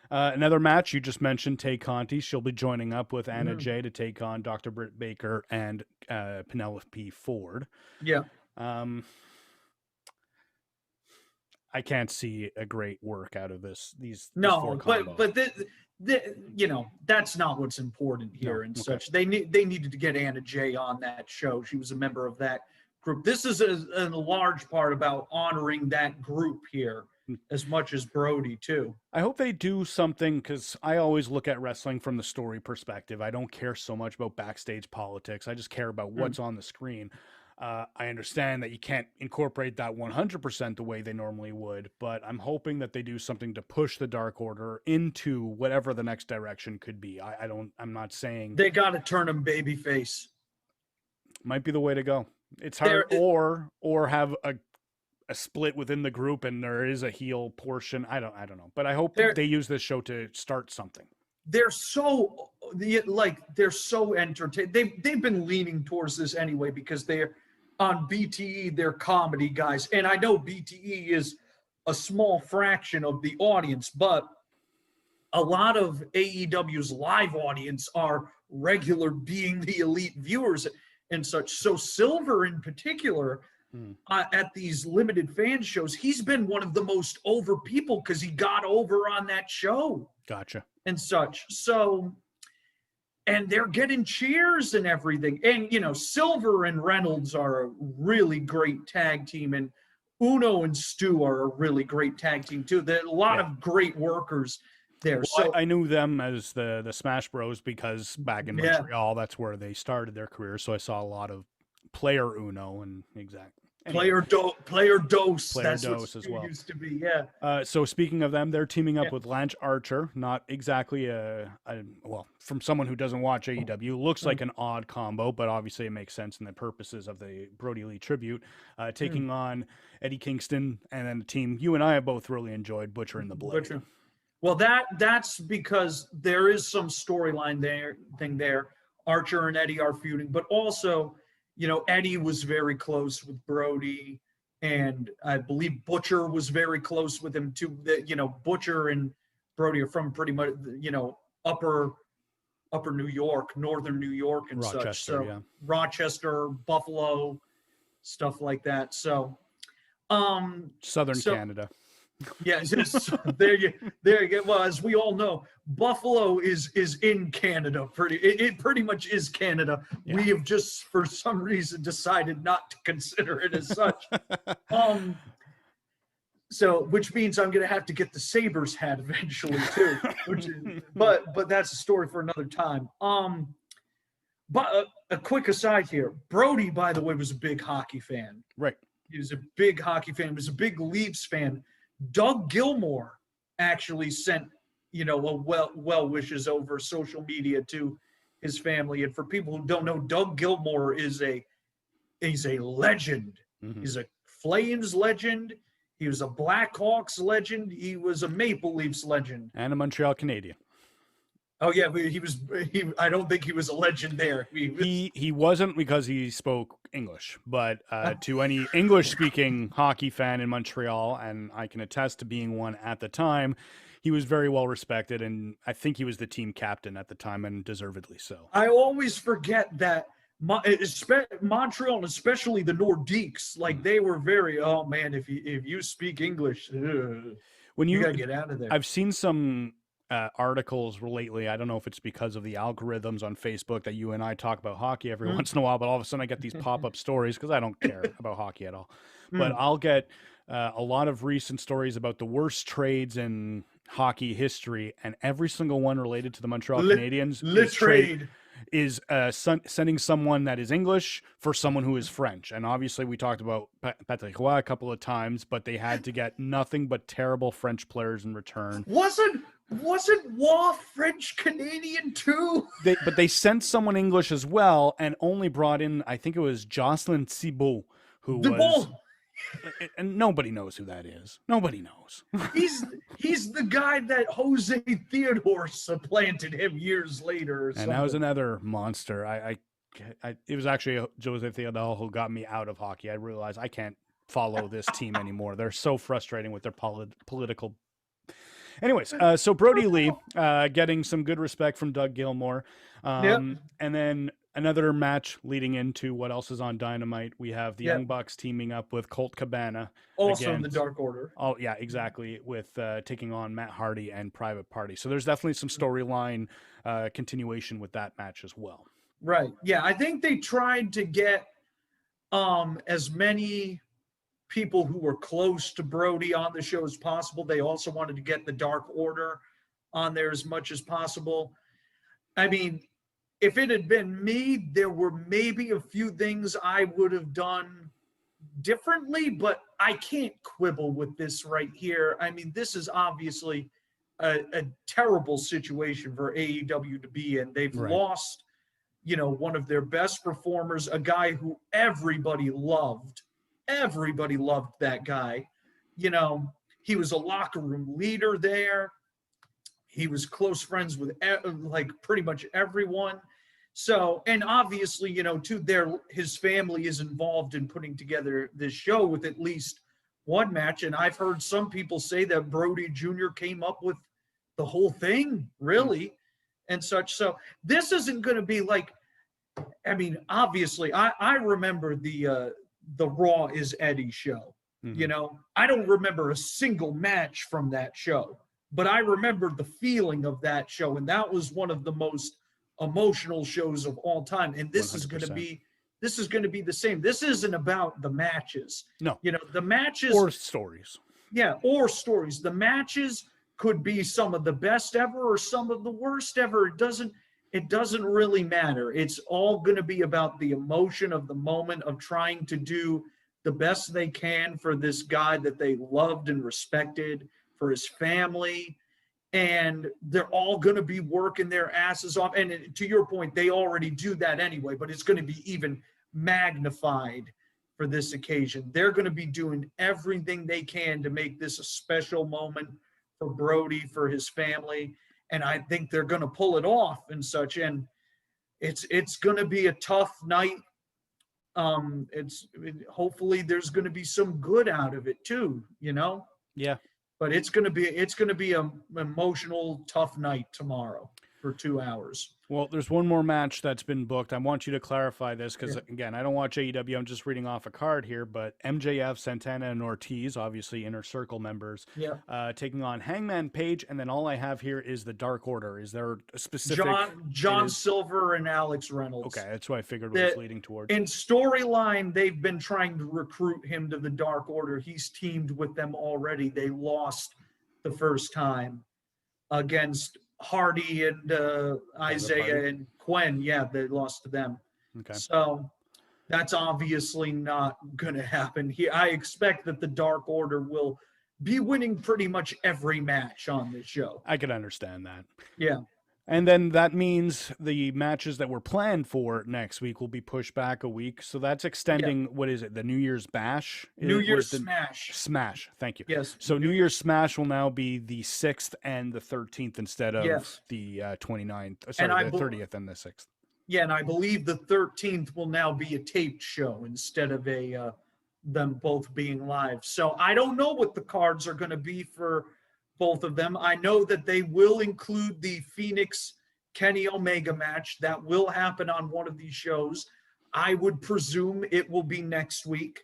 Another match you just mentioned, Tay Conti. She'll be joining up with Anna Jay to take on Dr. Britt Baker and Penelope Ford. Yeah. I can't see a great work out of this. No, but that's not what's important here such. They needed to get Anna Jay on that show. She was a member of that group. This is a large part about honoring that group here as much as Brodie too. I hope they do something, because I always look at wrestling from the story perspective. I don't care so much about backstage politics. I just care about what's on the screen. I understand that you can't incorporate that 100% the way they normally would, but I'm hoping that they do something to push the Dark Order into whatever the next direction could be. I'm not saying they got to turn them babyface. Might be the way to go. It's hard, or have a split within the group and there is a heel portion. I don't know, but I hope they use this show to start something. They're so entertained. They've been leaning towards this anyway, because they're on BTE, they're comedy guys. And I know BTE is a small fraction of the audience, but a lot of AEW's live audience are regular Being the Elite viewers and such. So Silver in particular, at these limited fan shows, he's been one of the most over people because he got over on that show. Gotcha. And such. So, and they're getting cheers and everything. And, Silver and Reynolds are a really great tag team, and Uno and Stu are a really great tag team too. There are a lot of great workers there. Well, I knew them as the Smash Bros, because back in Montreal, that's where they started their career. So I saw a lot of Player Uno and Player Dose. That's what as well. Used to be, yeah. So speaking of them, they're teaming up with Lance Archer. Not exactly from someone who doesn't watch AEW, looks like an odd combo, but obviously it makes sense in the purposes of the Brodie Lee tribute. Taking on Eddie Kingston, and then a team you and I have both really enjoyed, Butcher and the Blade. Butcher. Well, that's because there is some storyline there. Archer and Eddie are feuding, but also, Eddie was very close with Brodie, and I believe Butcher was very close with him too. Butcher and Brodie are from pretty much, upper New York, northern New York, and Rochester, such. So yeah. Rochester, Buffalo, stuff like that. So, Southern Canada. Yeah, there you go. Well, as we all know, Buffalo is in Canada. It pretty much is Canada. Yeah. We have just for some reason decided not to consider it as such. So which means I'm gonna have to get the Sabres hat eventually too. But that's a story for another time. But a quick aside here, Brodie, by the way, was a big hockey fan. Right. He was a big hockey fan. He was a big Leafs fan. Doug Gilmour actually sent, a well wishes over social media to his family. And for people who don't know, Doug Gilmour is a legend. Mm-hmm. He's a Flames legend. He was a Blackhawks legend. He was a Maple Leafs legend. And a Montreal Canadian. Oh yeah, he was. I don't think he was a legend there. He wasn't because he spoke English, but to any English-speaking hockey fan in Montreal, and I can attest to being one at the time, he was very well respected, and I think he was the team captain at the time, and deservedly so. I always forget that Montreal, and especially the Nordiques, like they were very. Oh man, if you speak English, when you gotta get out of there. I've seen some articles lately. I don't know if it's because of the algorithms on Facebook that you and I talk about hockey every once in a while, but all of a sudden I get these pop-up stories because I don't care about hockey at all. But I'll get a lot of recent stories about the worst trades in hockey history, and every single one related to the Montreal Canadiens is sending someone that is English for someone who is French. And obviously we talked about Patrick Roy a couple of times, but they had to get nothing but terrible French players in return. Wasn't Roy French Canadian too? But they sent someone English as well, and only brought in, I think it was Jocelyn Thibault, who was... And nobody knows who that is. Nobody knows. He's the guy that Jose Theodore supplanted him years later. And that was another monster. It was actually Jose Theodore who got me out of hockey. I realized I can't follow this team anymore. They're so frustrating with their political. Anyways, so Brodie Lee getting some good respect from Doug Gilmour. And then another match leading into what else is on Dynamite. We have the Young Bucks teaming up with Colt Cabana. Also in the Dark Order. Oh, yeah, exactly. With taking on Matt Hardy and Private Party. So there's definitely some storyline continuation with that match as well. Right. Yeah, I think they tried to get as many people who were close to Brodie on the show as possible. They also wanted to get the Dark Order on there as much as possible. I mean, if it had been me, there were maybe a few things I would have done differently, but I can't quibble with this right here. I mean, this is obviously a terrible situation for AEW to be in. They've lost, one of their best performers, a guy who everybody loved. Everybody loved that guy. He was a locker room leader there. He was close friends with pretty much everyone. So, and obviously, his family is involved in putting together this show with at least one match. And I've heard some people say that Brodie Jr. came up with the whole thing, really, and such. So this isn't going to be obviously, I remember the Raw is Eddie show. Mm-hmm. I don't remember a single match from that show, but I remember the feeling of that show. And that was one of the most emotional shows of all time. And this 100%. is going to be the same. This isn't about the matches. No, the matches or stories. Yeah. Or stories. The matches could be some of the best ever or some of the worst ever. It doesn't really matter. It's all going to be about the emotion of the moment of trying to do the best they can for this guy that they loved and respected, for his family. And they're all going to be working their asses off. And to your point, they already do that anyway, but it's going to be even magnified for this occasion. They're going to be doing everything they can to make this a special moment for Brodie, for his family. And I think they're going to pull it off and such. And it's going to be a tough night. Hopefully there's going to be some good out of it too, Yeah. But it's going to be an emotional, tough night tomorrow. for 2 hours. Well, there's one more match that's been booked. I want you to clarify this because, again, I don't watch AEW. I'm just reading off a card here. But MJF, Santana, and Ortiz, obviously Inner Circle members, taking on Hangman Page. And then all I have here is the Dark Order. Is there a specific... John Silver and Alex Reynolds. Okay, that's what I figured was leading towards. In storyline, they've been trying to recruit him to the Dark Order. He's teamed with them already. They lost the first time against Hardy and Isaiah and Quen. Yeah, they lost to them. Okay. So that's obviously not going to happen. I expect that the Dark Order will be winning pretty much every match on this show. I can understand that. Yeah. And then that means the matches that were planned for next week will be pushed back a week. So that's extending, what is it, the New Year's Bash? New Year's Smash. Smash, thank you. Yes. So New Year's Smash will now be the 6th and the 13th instead of the 29th. Sorry, the 30th and the 6th. Yeah, and I believe the 13th will now be a taped show instead of them both being live. So I don't know what the cards are going to be for both of them. I know that they will include the Phoenix Kenny Omega match that will happen on one of these shows. I would presume it will be next week,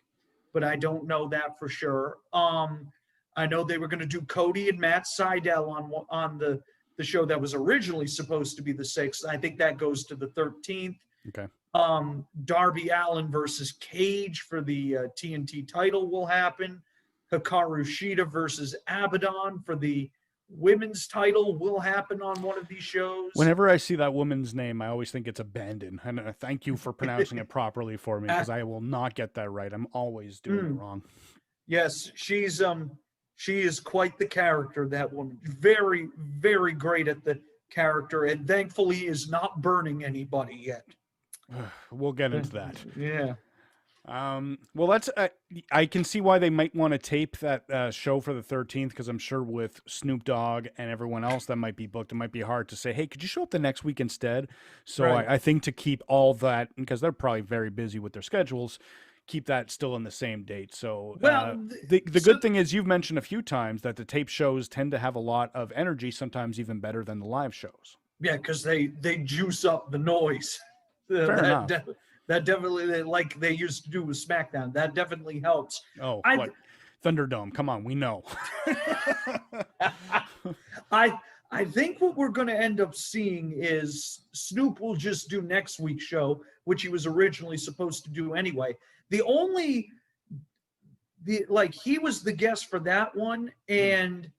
but I don't know that for sure. I know they were going to do Cody and Matt Sydal on the show that was originally supposed to be the 6th. I think that goes to the 13th. Okay. Darby Allin versus Cage for the TNT title will happen. Hikaru Shida versus Abaddon for the women's title will happen on one of these shows. Whenever I see that woman's name, I always think it's Abandon. And thank you for pronouncing it properly for me, because I will not get that right. I'm always doing it wrong. Yes, she is quite the character, that woman. Very, very great at the character, and thankfully is not burning anybody yet. We'll get into that. Yeah. Well, that's I can see why they might want to tape that show for the 13th, because I'm sure with Snoop Dogg and everyone else that might be booked, it might be hard to say, hey, could you show up the next week instead? So Right. I think to keep all that, because they're probably very busy with their schedules, keep that still in the same date. So the good thing is, you've mentioned a few times that the tape shows tend to have a lot of energy, sometimes even better than the live shows. Yeah, because they juice up the noise. Fair enough. That definitely, like they used to do with SmackDown, that definitely helps. Oh, what? Thunderdome. Come on, we know. I think what we're going to end up seeing is Snoop will just do next week's show, which he was originally supposed to do anyway. He was the guest for that one, and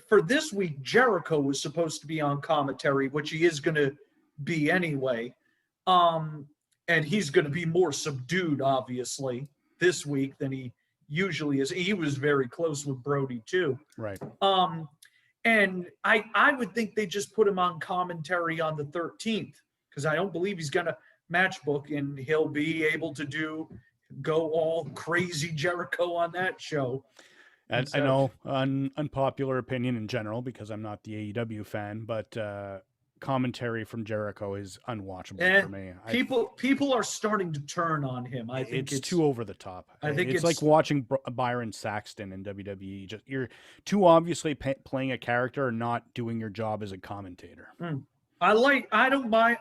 for this week, Jericho was supposed to be on commentary, which he is going to be anyway. And he's going to be more subdued, obviously, this week than he usually is. He was very close with Brodie, too. Right. And I would think they just put him on commentary on the 13th, because I don't believe he's going to match book, and he'll be able to go all crazy Jericho on that show. And I know, unpopular opinion in general, because I'm not the AEW fan, but commentary from Jericho is unwatchable for me. People are starting to turn on him. I think it's too over the top. I think it's like watching Byron Saxton in WWE. You're too obviously playing a character and not doing your job as a commentator. I don't mind.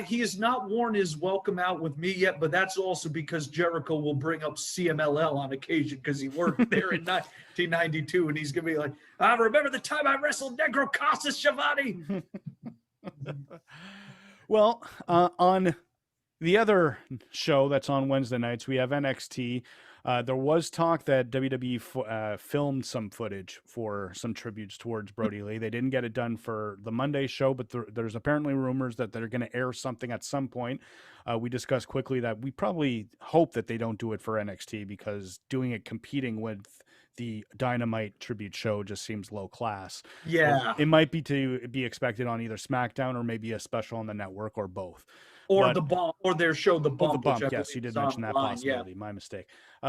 He has not worn his welcome out with me yet, but that's also because Jericho will bring up CMLL on occasion, because he worked there in 1992, and he's gonna be like, I remember the time I wrestled Negro Casas Schiavone. Well, on the other show that's on Wednesday nights, we have NXT. There was talk that WWE filmed some footage for some tributes towards Brodie Lee. They didn't get it done for the Monday show, but there's apparently rumors that they're going to air something at some point. We discussed quickly that we probably hope that they don't do it for NXT, because doing it competing with the Dynamite tribute show just seems low class. Yeah. It might be to be expected on either SmackDown or maybe a special on the network, or both. Or the bump, or their show, The Bump. The Bump, yes, you did mention that possibility. Yeah. My mistake.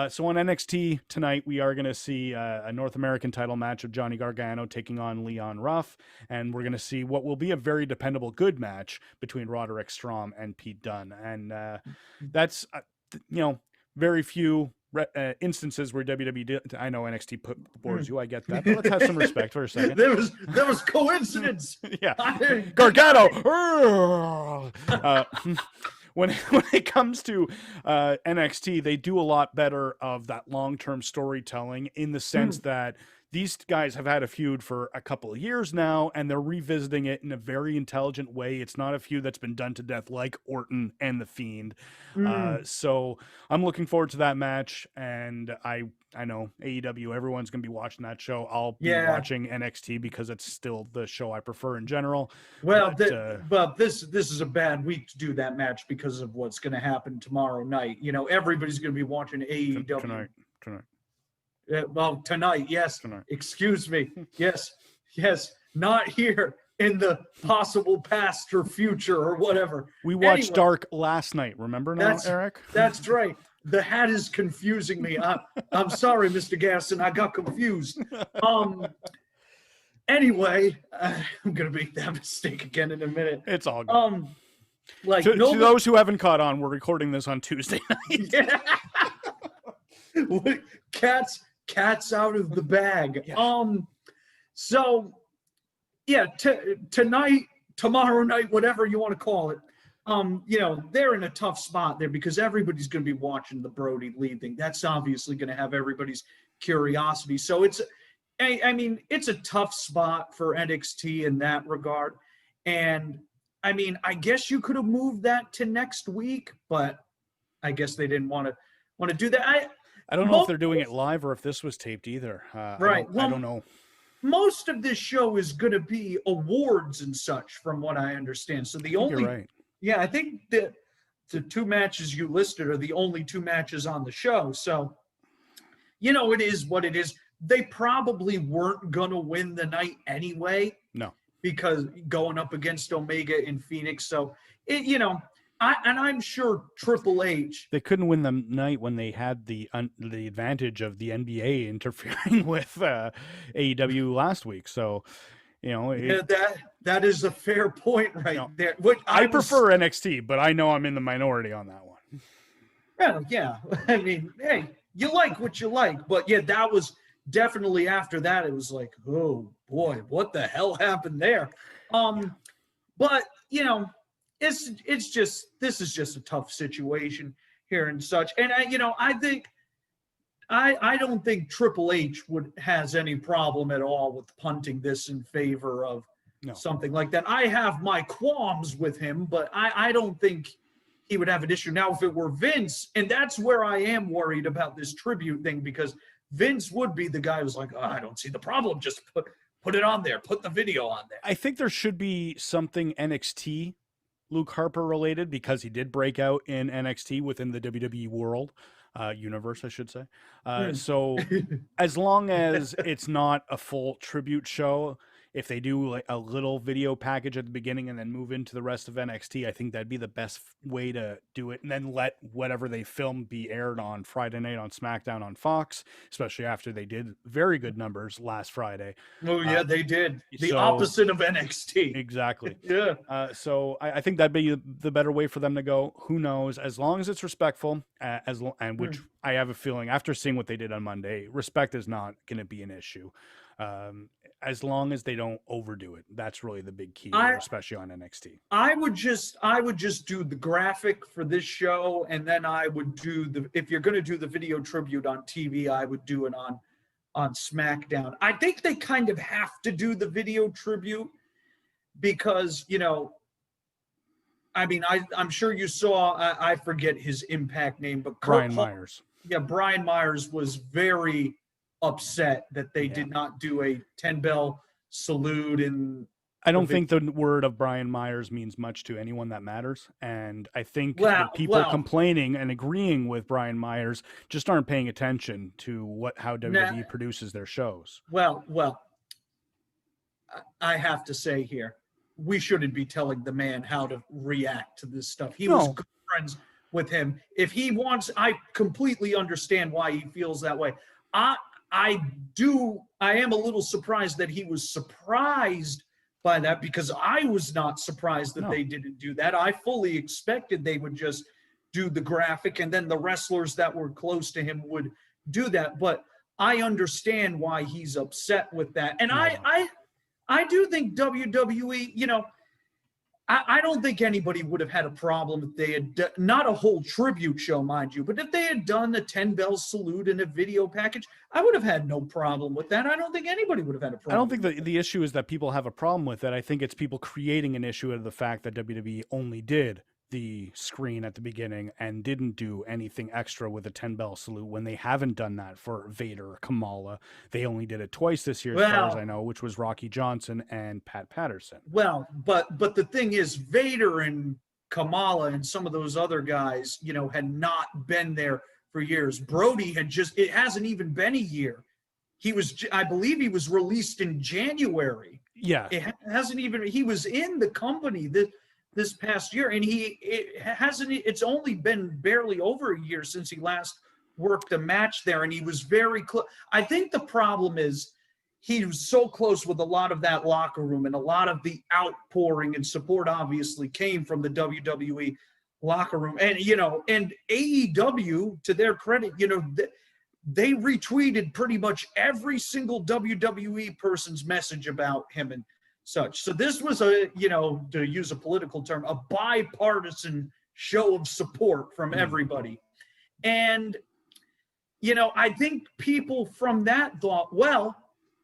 So on NXT tonight, we are going to see a North American title match of Johnny Gargano taking on Leon Ruff, and we're going to see what will be a very dependable good match between Roderick Strong and Pete Dunne. And that's, very few instances where WWE did, I know NXT bores you, I get that, but let's have some respect for a second. There was coincidence. Yeah, Gargano. When it comes to NXT, they do a lot better of that long-term storytelling in the sense that these guys have had a feud for a couple of years now, and they're revisiting it in a very intelligent way. It's not a feud that's been done to death like Orton and The Fiend. So I'm looking forward to that match, and I know AEW, everyone's going to be watching that show. I'll be watching NXT because it's still the show I prefer in general. Well, but this is a bad week to do that match because of what's going to happen tomorrow night. You know, everybody's going to be watching AEW. Tonight. Well, tonight, yes. Tonight. Excuse me. Yes. Not here in the possible past or future or whatever. We watched Dark last night. Remember now, Eric? That's right. The hat is confusing me. I'm sorry, Mr. Gaston. I got confused. Anyway, I'm gonna make that mistake again in a minute. It's all good. To those who haven't caught on, we're recording this on Tuesday night. Yeah. Cat's out of the bag. Yeah. So yeah, tonight, tomorrow night, whatever you want to call it. You know, they're in a tough spot there because everybody's going to be watching the Brodie Lee thing. That's obviously going to have everybody's curiosity. So it's a tough spot for NXT in that regard. And I mean, I guess you could have moved that to next week, but I guess they didn't want to do that. I don't know if they're doing it live or if this was taped either. Right. I don't know. Most of this show is going to be awards and such, from what I understand. So you're right. Yeah, I think that the two matches you listed are the only two matches on the show. So, you know, it is what it is. They probably weren't going to win the night anyway. No. Because going up against Omega in Phoenix. So, I'm sure Triple H. They couldn't win the night when they had the advantage of the NBA interfering with AEW last week. So, you know, that is a fair point right there. I prefer NXT, but I know I'm in the minority on that one. Well, yeah. I mean, hey, you like what you like, but yeah, that was definitely after that. It was like, oh boy, what the hell happened there? But you know, this is just a tough situation here and such. And I don't think Triple H has any problem at all with punting this in favor of something like that. I have my qualms with him, but I don't think he would have an issue. Now, if it were Vince, and that's where I am worried about this tribute thing, because Vince would be the guy who's like, I don't see the problem. Just put it on there. Put the video on there. I think there should be something NXT Luke Harper related, because he did break out in NXT within the WWE world. Universe, I should say. So as long as it's not a full tribute show, if they do like a little video package at the beginning and then move into the rest of NXT, I think that'd be the best way to do it. And then let whatever they film be aired on Friday night on SmackDown on Fox, especially after they did very good numbers last Friday. Oh yeah, they did. The opposite of NXT. Exactly. Yeah. So I think that'd be the better way for them to go. Who knows? As long as it's respectful, which I have a feeling after seeing what they did on Monday, respect is not going to be an issue. As long as they don't overdo it, that's really the big key, especially on NXT. I would just do the graphic for this show, and then I would do if you're going to do the video tribute on TV, I would do it on SmackDown. I think they kind of have to do the video tribute because, you know, I mean, I'm sure you saw, I forget his Impact name, but Brian Myers. Yeah, Brian Myers was very upset that they did not do a 10-bell salute. And I don't think the word of Brian Myers means much to anyone that matters. And I think the people complaining and agreeing with Brian Myers just aren't paying attention to how WWE produces their shows. Well, I have to say here, we shouldn't be telling the man how to react to this stuff. He was good friends with him. If he wants, I completely understand why he feels that way. I am a little surprised that he was surprised by that, because I was not surprised that they didn't do that. I fully expected they would just do the graphic, and then the wrestlers that were close to him would do that. But I understand why he's upset with that. And I do think WWE, I don't think anybody would have had a problem if they had not a whole tribute show, mind you, but if they had done a 10-bell salute in a video package, I would have had no problem with that. I don't think anybody would have had a problem. I don't think the issue is that people have a problem with it. I think it's people creating an issue out of the fact that WWE only did the screen at the beginning and didn't do anything extra with a 10-bell salute when they haven't done that for Vader or Kamala. They only did it twice this year, as far as I know, which was Rocky Johnson and Pat Patterson. Well, but the thing is, Vader and Kamala and some of those other guys, had not been there for years. Brodie it hasn't even been a year. I believe he was released in January. Yeah. He was in the company this past year, and it's only been barely over a year since he last worked a match there, and he was very close. I think the problem is he was so close with a lot of that locker room, and a lot of the outpouring and support obviously came from the WWE locker room. And, and AEW, to their credit, they retweeted pretty much every single WWE person's message about him and such. So this was to use a political term, a bipartisan show of support from everybody. And, I think people from that thought, well,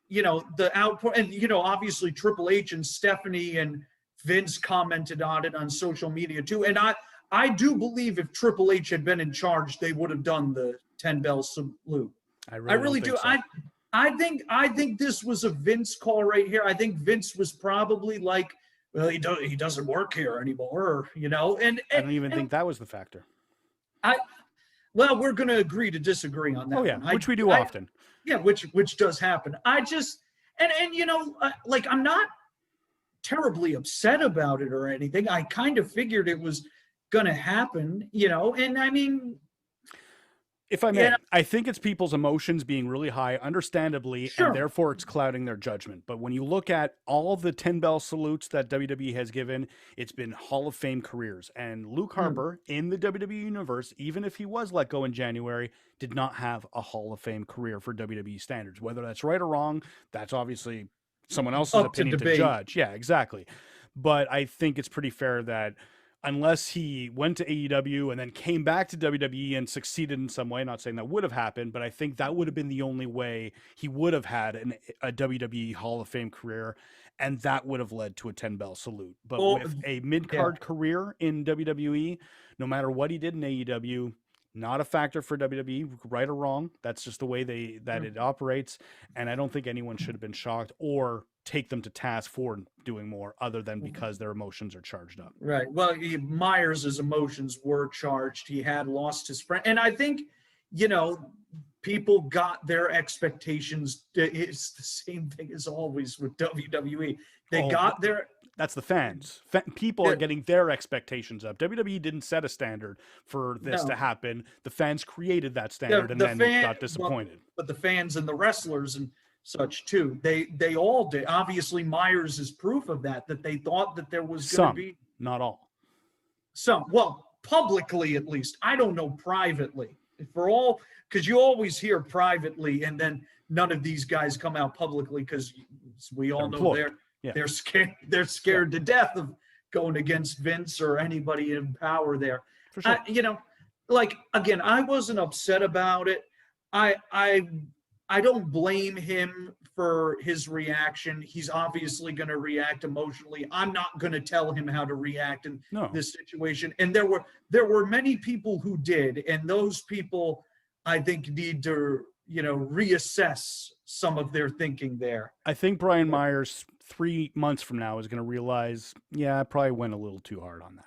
the outpour, and, obviously Triple H and Stephanie and Vince commented on it on social media too. And I do believe if Triple H had been in charge, they would have done the 10-bell salute. I really do. So. I think this was a Vince call right here. I think Vince was probably like, well, he doesn't work here anymore, And I don't even think that was the factor. Well, we're going to agree to disagree on that. Oh yeah, which we do often. Yeah, which does happen. I just and I'm not terribly upset about it or anything. I kind of figured it was going to happen, And I mean. If I may, I think it's people's emotions being really high, understandably, sure. And therefore it's clouding their judgment. But when you look at all the 10-bell salutes that WWE has given, it's been Hall of Fame careers. And Luke Harper in the WWE universe, even if he was let go in January, did not have a Hall of Fame career for WWE standards. Whether that's right or wrong, that's obviously someone else's opinion to judge. Yeah, exactly. But I think it's pretty fair that unless he went to AEW and then came back to WWE and succeeded in some way, not saying that would have happened, but I think that would have been the only way he would have had a WWE Hall of Fame career, and that would have led to a 10-bell salute. But with a mid-card career in WWE, no matter what he did in AEW, not a factor for WWE, right or wrong. That's just the way it operates, and I don't think anyone should have been shocked or take them to task for doing more other than because their emotions are charged up. Right. Well, Myers' emotions were charged. He had lost his friend. And I think, people got their expectations. It's the same thing as always with WWE. They got their... That's the fans. People are getting their expectations up. WWE didn't set a standard for this to happen. The fans created that standard and then got disappointed. But the fans and the wrestlers and such too, they all did. Obviously, Myers is proof of that they thought that there was going to be not all. Some, well, publicly at least. I don't know privately. Because you always hear privately, and then none of these guys come out publicly because we all know they're scared. They're scared to death of going against Vince or anybody in power there. For sure. Again, I wasn't upset about it. I don't blame him for his reaction. He's obviously going to react emotionally. I'm not going to tell him how to react in this situation. And there were many people who did, and those people I think need to, reassess some of their thinking there. I think Brian Myers 3 months from now is going to realize, I probably went a little too hard on that.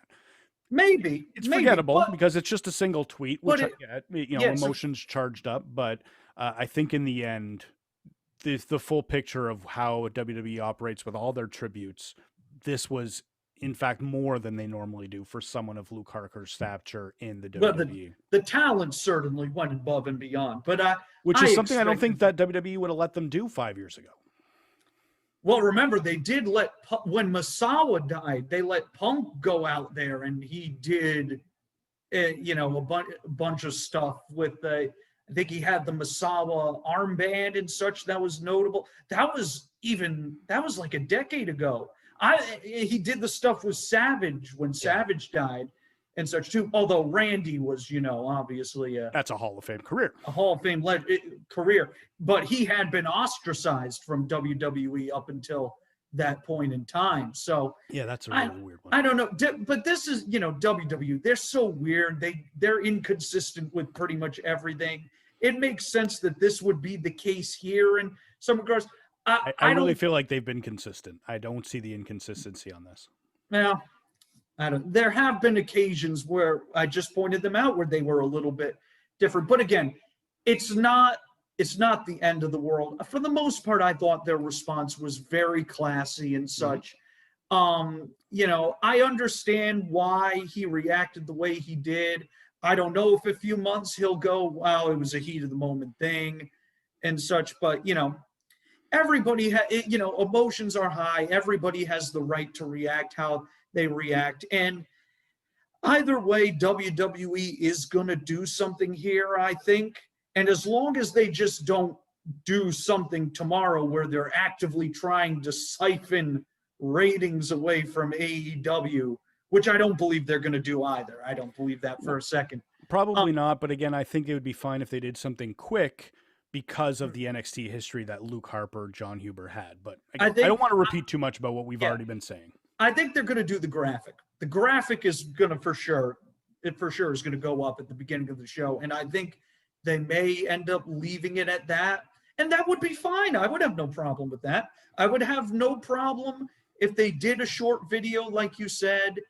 Maybe it's forgettable because it's just a single tweet, which I get, emotions charged up. But I think in the end, the full picture of how WWE operates with all their tributes, this was in fact more than they normally do for someone of Luke Harper's stature in the WWE. The talent certainly went above and beyond, but which is something I don't think that WWE would have let them do 5 years ago. Well, remember, they did when Masawa died, they let Punk go out there, and he did bunch of stuff with the. I think he had the Masawa armband and such that was notable. That was like a decade ago. He did the stuff with Savage when Savage died and such too. Although Randy was, obviously that's a Hall of Fame career. A Hall of Fame career, but he had been ostracized from WWE up until that point in time. So yeah, that's a really weird one. I don't know, but this is WWE. They're so weird. They're inconsistent with pretty much everything. It makes sense that this would be the case here in some regards. I really feel like they've been consistent. I don't see the inconsistency on this. Well, I don't. There have been occasions where I just pointed them out where they were a little bit different. But again, it's not the end of the world. For the most part, I thought their response was very classy and such. I understand why he reacted the way he did. I don't know if a few months he'll go, well, it was a heat of the moment thing and such. But, everybody, emotions are high. Everybody has the right to react how they react. And either way, WWE is going to do something here, I think. And as long as they just don't do something tomorrow where they're actively trying to siphon ratings away from AEW, which I don't believe they're going to do either. I don't believe that for a second. Probably not. But again, I think it would be fine if they did something quick because of the NXT history that Luke Harper, Jon Huber had. But again, I don't want to repeat too much about what we've already been saying. I think they're going to do the graphic. The graphic is going to for sure is going to go up at the beginning of the show. And I think they may end up leaving it at that. And that would be fine. I would have no problem with that. I would have no problem if they did a short video, like you said.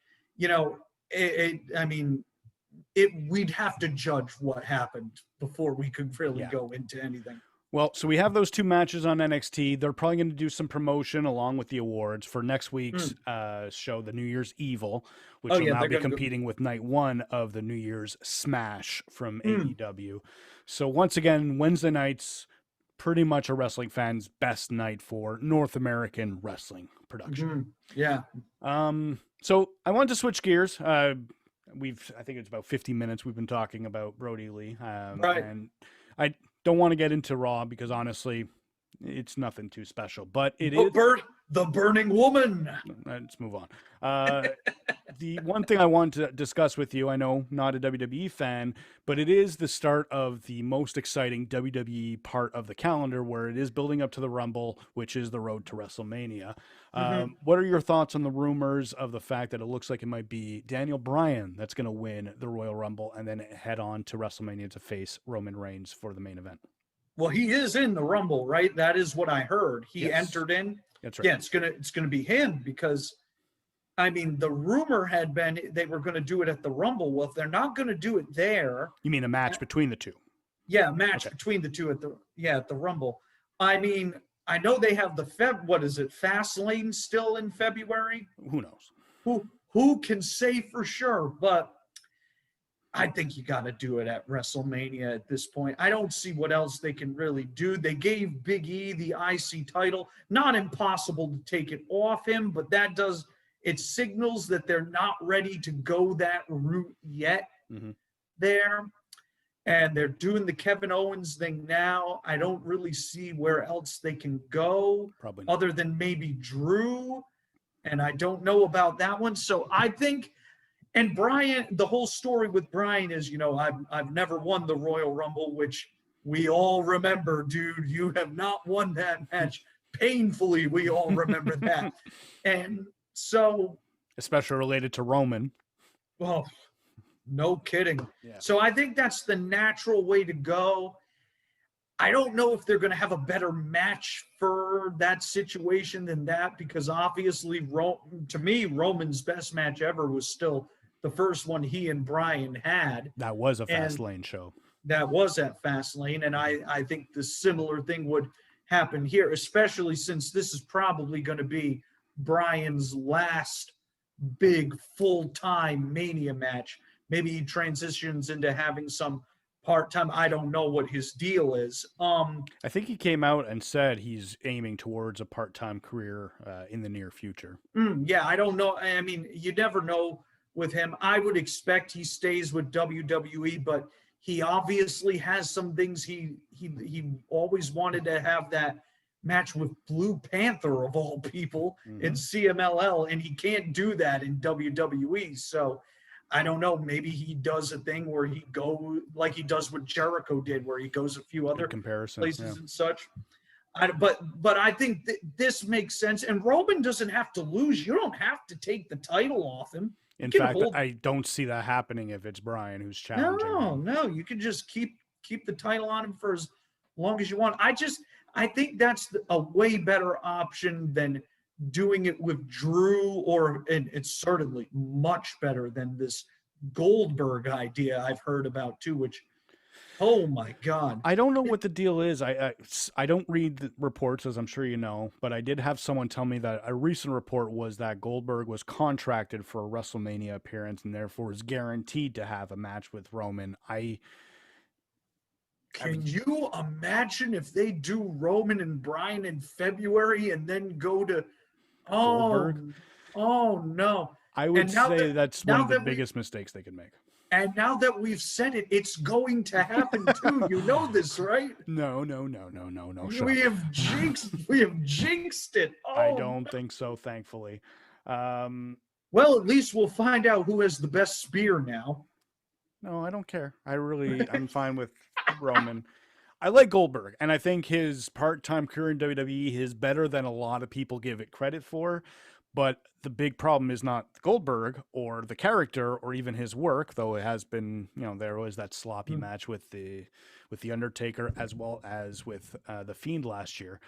We'd have to judge what happened before we could really go into anything. Well, so we have those two matches on NXT. They're probably going to do some promotion along with the awards for next week's show, the New Year's Evil, which will now be competing with night one of the New Year's Smash from AEW. So once again, Wednesday nights, pretty much a wrestling fan's best night for North American wrestling production. Yeah. So I wanted to switch gears. I think it's about 50 minutes we've been talking about Brodie Lee. Right. And I don't want to get into Raw because honestly, it's nothing too special, but it is the burning woman. Let's move on. The one thing I want to discuss with you, I know not a WWE fan, but it is the start of the most exciting WWE part of the calendar where it is building up to the Rumble, which is the road to WrestleMania. What are your thoughts on the rumors of the fact that it looks like it might be Daniel Bryan that's going to win the Royal Rumble and then head on to WrestleMania to face Roman Reigns for the main event? Well, he is in the Rumble, right? That is what I heard. He entered in. That's right. Yeah, it's gonna be him because, the rumor had been they were going to do it at the Rumble. Well, if they're not going to do it there, you mean a match between the two? Yeah, a match between the two at the Rumble. I know they have the Fastlane still in February. Who knows? Who can say for sure? But I think you got to do it at WrestleMania at this point. I don't see what else they can really do. They gave Big E the IC title. Not impossible to take it off him, but it signals that they're not ready to go that route yet there. And they're doing the Kevin Owens thing now. I don't really see where else they can go other than maybe Drew. And I don't know about that one. So I think... And Bryan, the whole story with Bryan is, I've never won the Royal Rumble, which we all remember, dude. You have not won that match. Painfully, we all remember that. And so... Especially related to Roman. Well, no kidding. Yeah. So I think that's the natural way to go. I don't know if they're going to have a better match for that situation than that, because obviously, to me, Roman's best match ever was still... the first one he and Bryan had. That was a Fastlane show. That was at Fastlane, and I think the similar thing would happen here, especially since this is probably going to be Bryan's last big full-time Mania match. Maybe he transitions into having some part-time. I don't know what his deal is. I think he came out and said he's aiming towards a part-time career in the near future. Yeah, I don't know. You never know with him. I would expect he stays with WWE, but he obviously has some things he always wanted to have that match with Blue Panther of all people in CMLL, and he can't do that in WWE. So I don't know. Maybe he does a thing where he go like he does what Jericho did, where he goes a few other places and such. But I think this makes sense. And Roman doesn't have to lose. You don't have to take the title off him. In fact, I don't see that happening if it's Bryan who's challenging him. No. You can just keep the title on him for as long as you want. I think that's a way better option than doing it with Drew, and it's certainly much better than this Goldberg idea I've heard about too, which, oh my God. I don't know what the deal is. I don't read the reports, as I'm sure you know, but I did have someone tell me that a recent report was that Goldberg was contracted for a WrestleMania appearance and therefore is guaranteed to have a match with Roman. Can you imagine if they do Roman and Bryan in February and then go to Goldberg? Oh no. I would say that's one of the biggest mistakes they could make. And now that we've said it, it's going to happen too. You know this, right? No. We have jinxed it. Oh, I don't think so, thankfully. Well, at least we'll find out who has the best spear now. No, I don't care. I'm fine with Roman. I like Goldberg, and I think his part-time career in WWE is better than a lot of people give it credit for. But the big problem is not Goldberg or the character or even his work, though it has been, there was that sloppy match with the Undertaker as well as with the Fiend last year.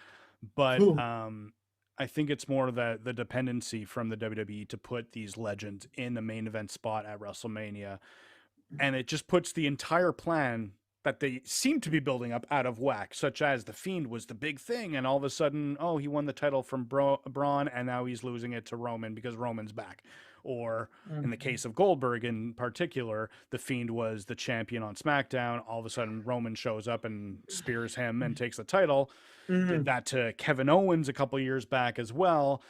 But I think it's more the dependency from the WWE to put these legends in the main event spot at WrestleMania. And it just puts the entire plan that they seem to be building up out of whack, such as the Fiend was the big thing, and all of a sudden, he won the title from Braun, and now he's losing it to Roman because Roman's back. Or in the case of Goldberg in particular, the Fiend was the champion on SmackDown. All of a sudden, Roman shows up and spears him and takes the title. Did that to Kevin Owens a couple years back as well.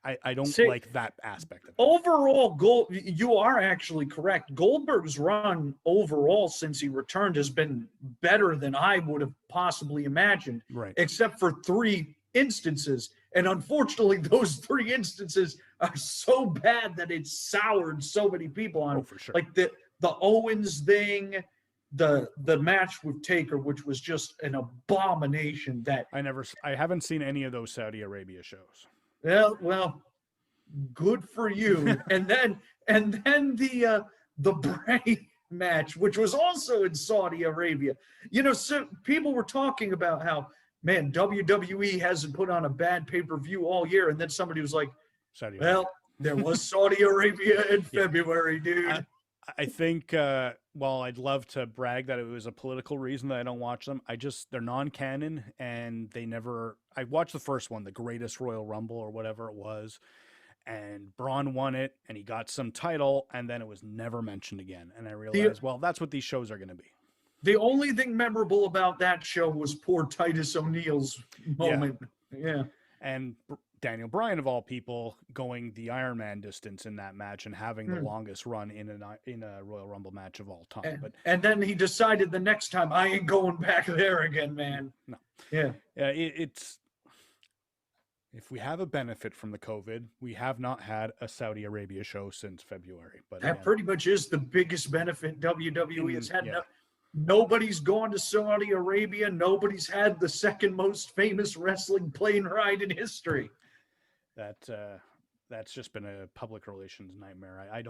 I don't like that aspect of it. Overall, you are actually correct. Goldberg's run overall since he returned has been better than I would have possibly imagined, right? Except for 3 instances. And unfortunately, those 3 instances are so bad that it's soured so many people on. Oh, for sure. Like the Owens thing, the match with Taker, which was just an abomination. That I haven't seen any of those Saudi Arabia shows. Well, good for you. and then the Bray match, which was also in Saudi Arabia. So people were talking about how, man, WWE hasn't put on a bad pay-per-view all year, and then somebody was like, there was Saudi Arabia in February, dude. I think while I'd love to brag that it was a political reason that I don't watch them, they're non-canon, and I watched the first one, the Greatest Royal Rumble or whatever it was, and Braun won it, and he got some title, and then it was never mentioned again. And I realized, that's what these shows are going to be. The only thing memorable about that show was poor Titus O'Neil's moment. Yeah. And Daniel Bryan, of all people, going the Iron Man distance in that match and having the longest run in a Royal Rumble match of all time. And then he decided the next time, I ain't going back there again, man. No. Yeah. It's if we have a benefit from the COVID, we have not had a Saudi Arabia show since February. But that pretty much is the biggest benefit WWE has had. Yeah. Nobody's gone to Saudi Arabia. Nobody's had the second most famous wrestling plane ride in history. That's just been a public relations nightmare. I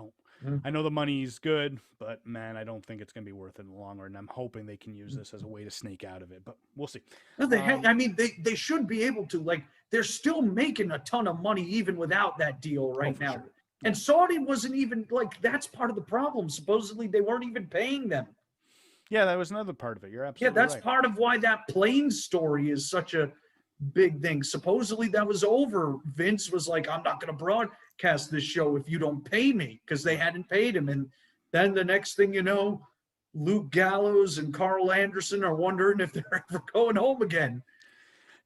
know the money's good, but man, I don't think it's going to be worth it in the long run. I'm hoping they can use this as a way to sneak out of it, but we'll see. No, they should be able to. Like, they're still making a ton of money even without that deal right now. Sure. And Saudi wasn't even that's part of the problem. Supposedly they weren't even paying them. Yeah, that was another part of it. You're absolutely right. Part of why that plane story is such a big thing. Supposedly that was over. Vince was like, I'm not going to broadcast this show if you don't pay me, because they hadn't paid him. And then the next thing you know, Luke Gallows and Carl Anderson are wondering if they're ever going home again.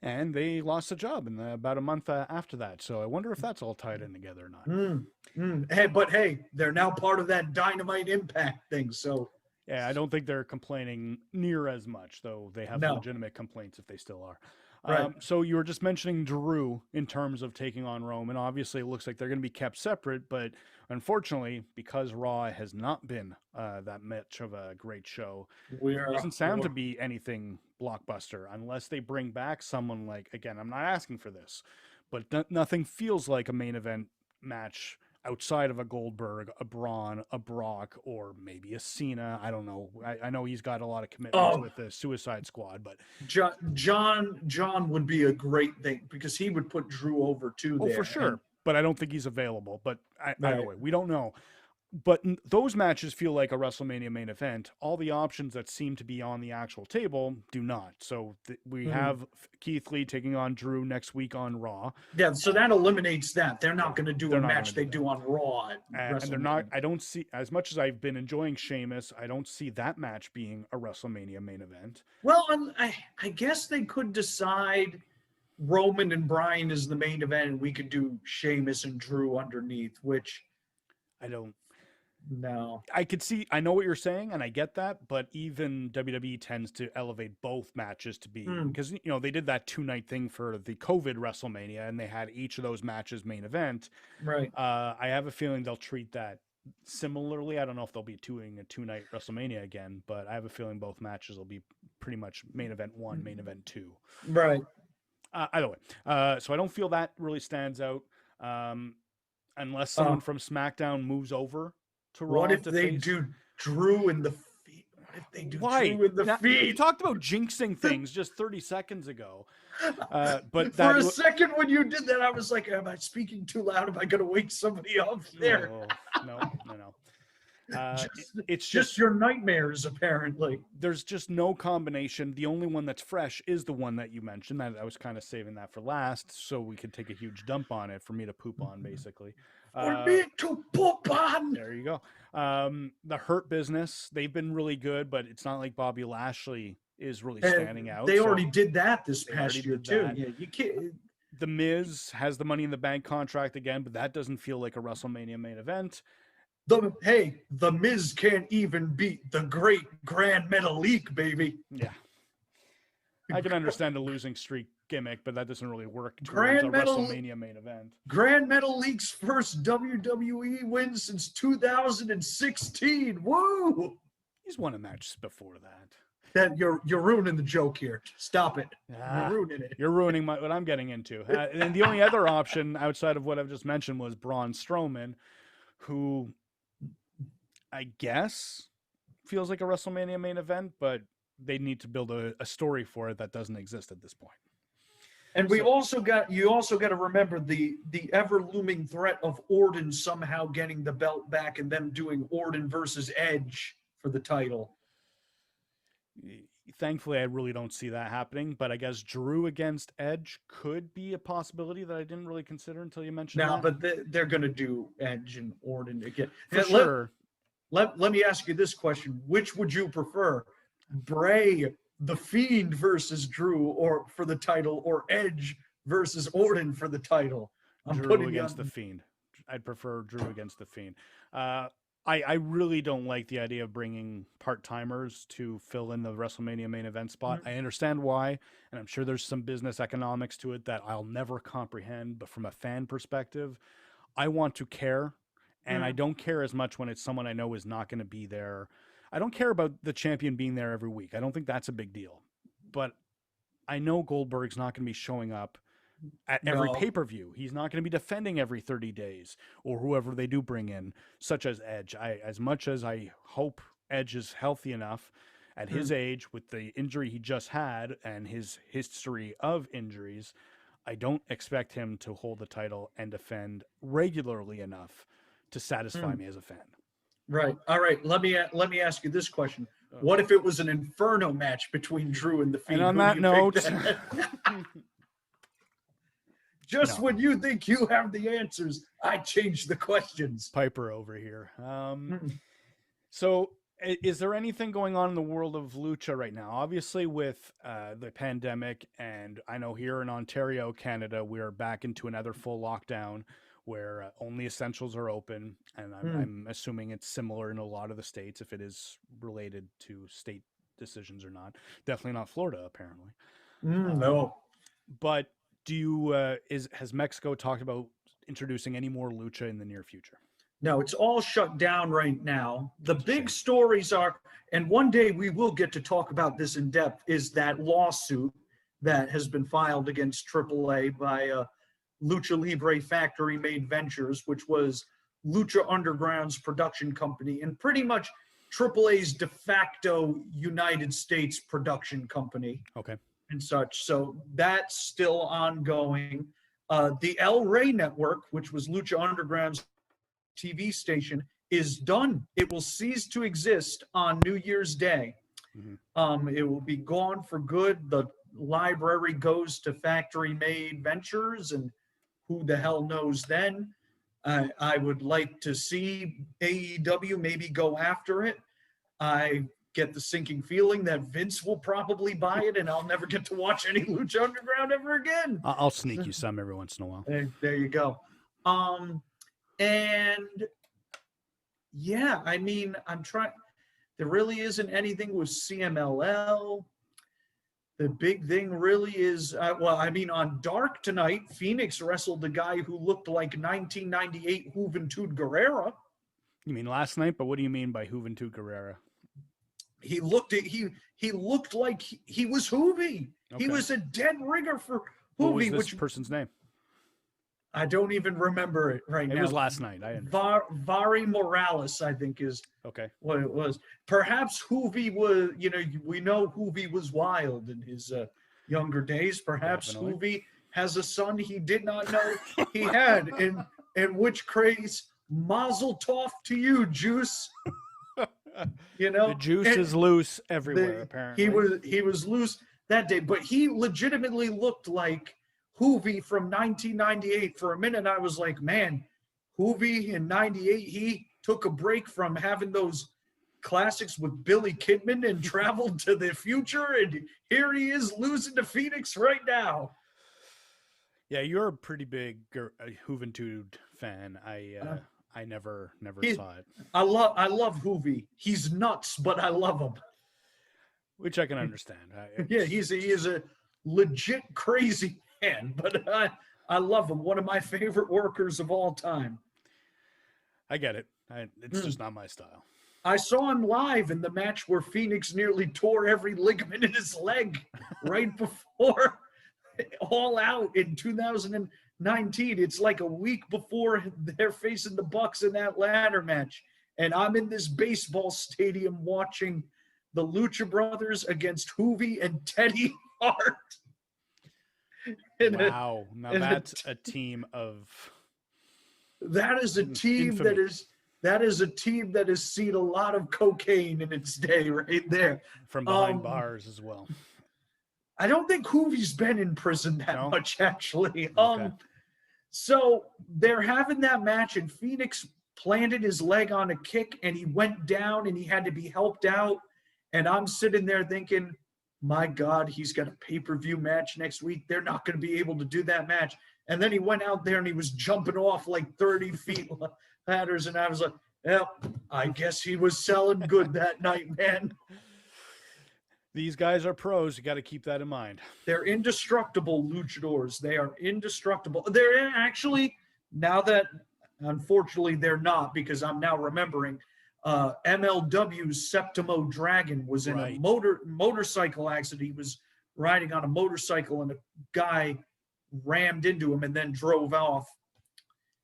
and they lost the job in about a month after that. So I wonder if that's all tied in together or not. Hey, but hey, they're now part of that Dynamite Impact thing. So yeah, I don't think they're complaining near as much, though they have No. legitimate complaints if they still are. Right. So you were just mentioning Drew in terms of taking on Roman. Obviously, it looks like they're going to be kept separate, but unfortunately, because Raw has not been that much of a great show, it doesn't sound to be anything blockbuster unless they bring back someone like, again, I'm not asking for this, but nothing feels like a main event match outside of a Goldberg, a Braun, a Brock, or maybe a Cena. I don't know. I know he's got a lot of commitments with the Suicide Squad, but John would be a great thing because he would put Drew over too. oh, there. for sure. But I don't think he's available. But either Right. way, we don't know. But those matches feel like a WrestleMania main event. All the options that seem to be on the actual table do not. So we have Keith Lee taking on Drew next week on Raw. Yeah, so that eliminates that. They're not going to do They're a not match gonna they do do on Raw. and they're not. I don't see, as much as I've been enjoying Sheamus, I don't see that match being a WrestleMania main event. Well, I guess they could decide Roman and Bryan is the main event, and we could do Sheamus and Drew underneath. Which I don't. No. I could see, I know what you're saying, and I get that, but even WWE tends to elevate both matches to be, because, they did that 2-night thing for the COVID WrestleMania, and they had each of those matches main event. Right. I have a feeling they'll treat that similarly. I don't know if they'll be doing a 2-night WrestleMania again, but I have a feeling both matches will be pretty much main event 1, main event 2. Right. Either way. So I don't feel that really stands out, unless someone from SmackDown moves over to Raw. What if they do Drew in the feet? What if they do Drew in the feet? You talked about jinxing things just 30 seconds ago. But for a second when you did that, I was like, am I speaking too loud? Am I going to wake somebody up there? No. It's just your nightmares, apparently. There's just no combination. The only one that's fresh is the one that you mentioned. That I was kind of saving that for last, so we could take a huge dump on it for me to poop on, basically. For me to poop on. There you go. The Hurt Business, they've been really good, but it's not like Bobby Lashley is really standing out. They already did that this past year too. Yeah, you can't. The Miz has the Money in the Bank contract again, but that doesn't feel like a WrestleMania main event. The Miz can't even beat the great Grand Metalik, baby. Yeah. I can understand the losing streak gimmick, but that doesn't really work towards a WrestleMania main event. Grand Metalik's first WWE win since 2016. Woo! He's won a match before that. That you're ruining the joke here. Stop it. You're ruining it. You're ruining what I'm getting into. And the only other option outside of what I've just mentioned was Braun Strowman, who I guess feels like a WrestleMania main event, but they need to build a story for it that doesn't exist at this point. And you also got to remember the ever looming threat of Orton somehow getting the belt back and them doing Orton versus Edge for the title. Thankfully, I really don't see that happening, but I guess Drew against Edge could be a possibility that I didn't really consider until you mentioned that. No, but they're going to do Edge and Orton again. For sure. Let me ask you this question. Which would you prefer? Bray, the Fiend versus Drew or for the title, or Edge versus Orton for the title? Drew against the Fiend. I'd prefer Drew against the Fiend. I really don't like the idea of bringing part-timers to fill in the WrestleMania main event spot. I understand why, and I'm sure there's some business economics to it that I'll never comprehend, but from a fan perspective, I want to care, and I don't care as much when it's someone I know is not going to be there. I don't care about the champion being there every week. I don't think that's a big deal, but I know Goldberg's not going to be showing up at every pay-per-view. He's not going to be defending every 30 days or whoever they do bring in, such as Edge. As much as I hope Edge is healthy enough at his age with the injury he just had and his history of injuries, I don't expect him to hold the title and defend regularly enough to satisfy me as a fan. Right. All right. Let me ask you this question. What if it was an Inferno match between Drew and the Fiend? And on that note, when you think you have the answers, I change the questions. Piper over here. So Is there anything going on in the world of Lucha right now? Obviously, with the pandemic, and I know here in Ontario, Canada, we're back into another full lockdown where only essentials are open. And I'm assuming it's similar in a lot of the states, if it is related to state decisions or not. Definitely not Florida, apparently. No. But has Mexico talked about introducing any more Lucha in the near future? No, it's all shut down right now. The That's a big shame. stories are, and one day we will get to talk about this in depth, is that lawsuit that has been filed against AAA by Lucha Libre Factory Made Ventures, which was Lucha Underground's production company and pretty much AAA's de facto United States production company. Okay. And such. So that's still ongoing. The El Rey Network, which was Lucha Underground's TV station, is done. It will cease to exist on New Year's Day. It will be gone for good. The library goes to Factory Made Ventures, and who the hell knows then. I would like to see AEW maybe go after it. I get the sinking feeling that Vince will probably buy it, and I'll never get to watch any Lucha Underground ever again. I'll sneak you some every once in a while. There you go. And yeah, I mean, I'm trying. There really isn't anything with CMLL. The big thing really is, on Dark tonight, Phoenix wrestled the guy who looked like 1998 Juventud Guerrera. You mean last night? But what do you mean by Juventud Guerrera? He looked like he was Hoovy. Okay. He was a dead ringer for What was Hoovy, this person's name? I don't even remember it right now. It was last night. Vari Morales, I think, is okay. What it was. Perhaps Hoovy was, we know Hoovy was wild in his younger days. Perhaps Definitely. Hoovy has a son he did not know he had. In which case, mazel tov to you, Juice. The juice is loose everywhere. Apparently, he was loose that day, but he legitimately looked like Hoovy from 1998. For a minute, I was like, man, Hoovy in '98, he took a break from having those classics with Billy Kidman and traveled to the future, and here he is losing to Phoenix right now. Yeah, you're a pretty big Juventud fan. I never saw it. I love Hoovy. He's nuts, but I love him. Which I can understand. Yeah, he is a legit crazy man, but I love him. One of my favorite workers of all time. I get it. It's just not my style. I saw him live in the match where Phoenix nearly tore every ligament in his leg right before All Out in 2019. It's like a week before they're facing the Bucks in that ladder match. And I'm in this baseball stadium watching the Lucha Brothers against Hoovy and Teddy Hart. Wow. Now that's a team of... That is a team infamy. that is a team that has seen a lot of cocaine in its day right there. From behind bars as well. I don't think Hoovy's been in prison that much, actually. Okay. So they're having that match, and Phoenix planted his leg on a kick, and he went down, and he had to be helped out. And I'm sitting there thinking, my God, he's got a pay-per-view match next week. They're not going to be able to do that match. And then he went out there, and he was jumping off like 30 feet ladders, and I was like, well, I guess he was selling good that night, man. These guys are pros. You got to keep that in mind. They're indestructible luchadors. They are indestructible. They're actually, now that, unfortunately, they're not, because I'm now remembering, MLW's Septimo Dragon was in a motorcycle accident. He was riding on a motorcycle, and a guy rammed into him and then drove off.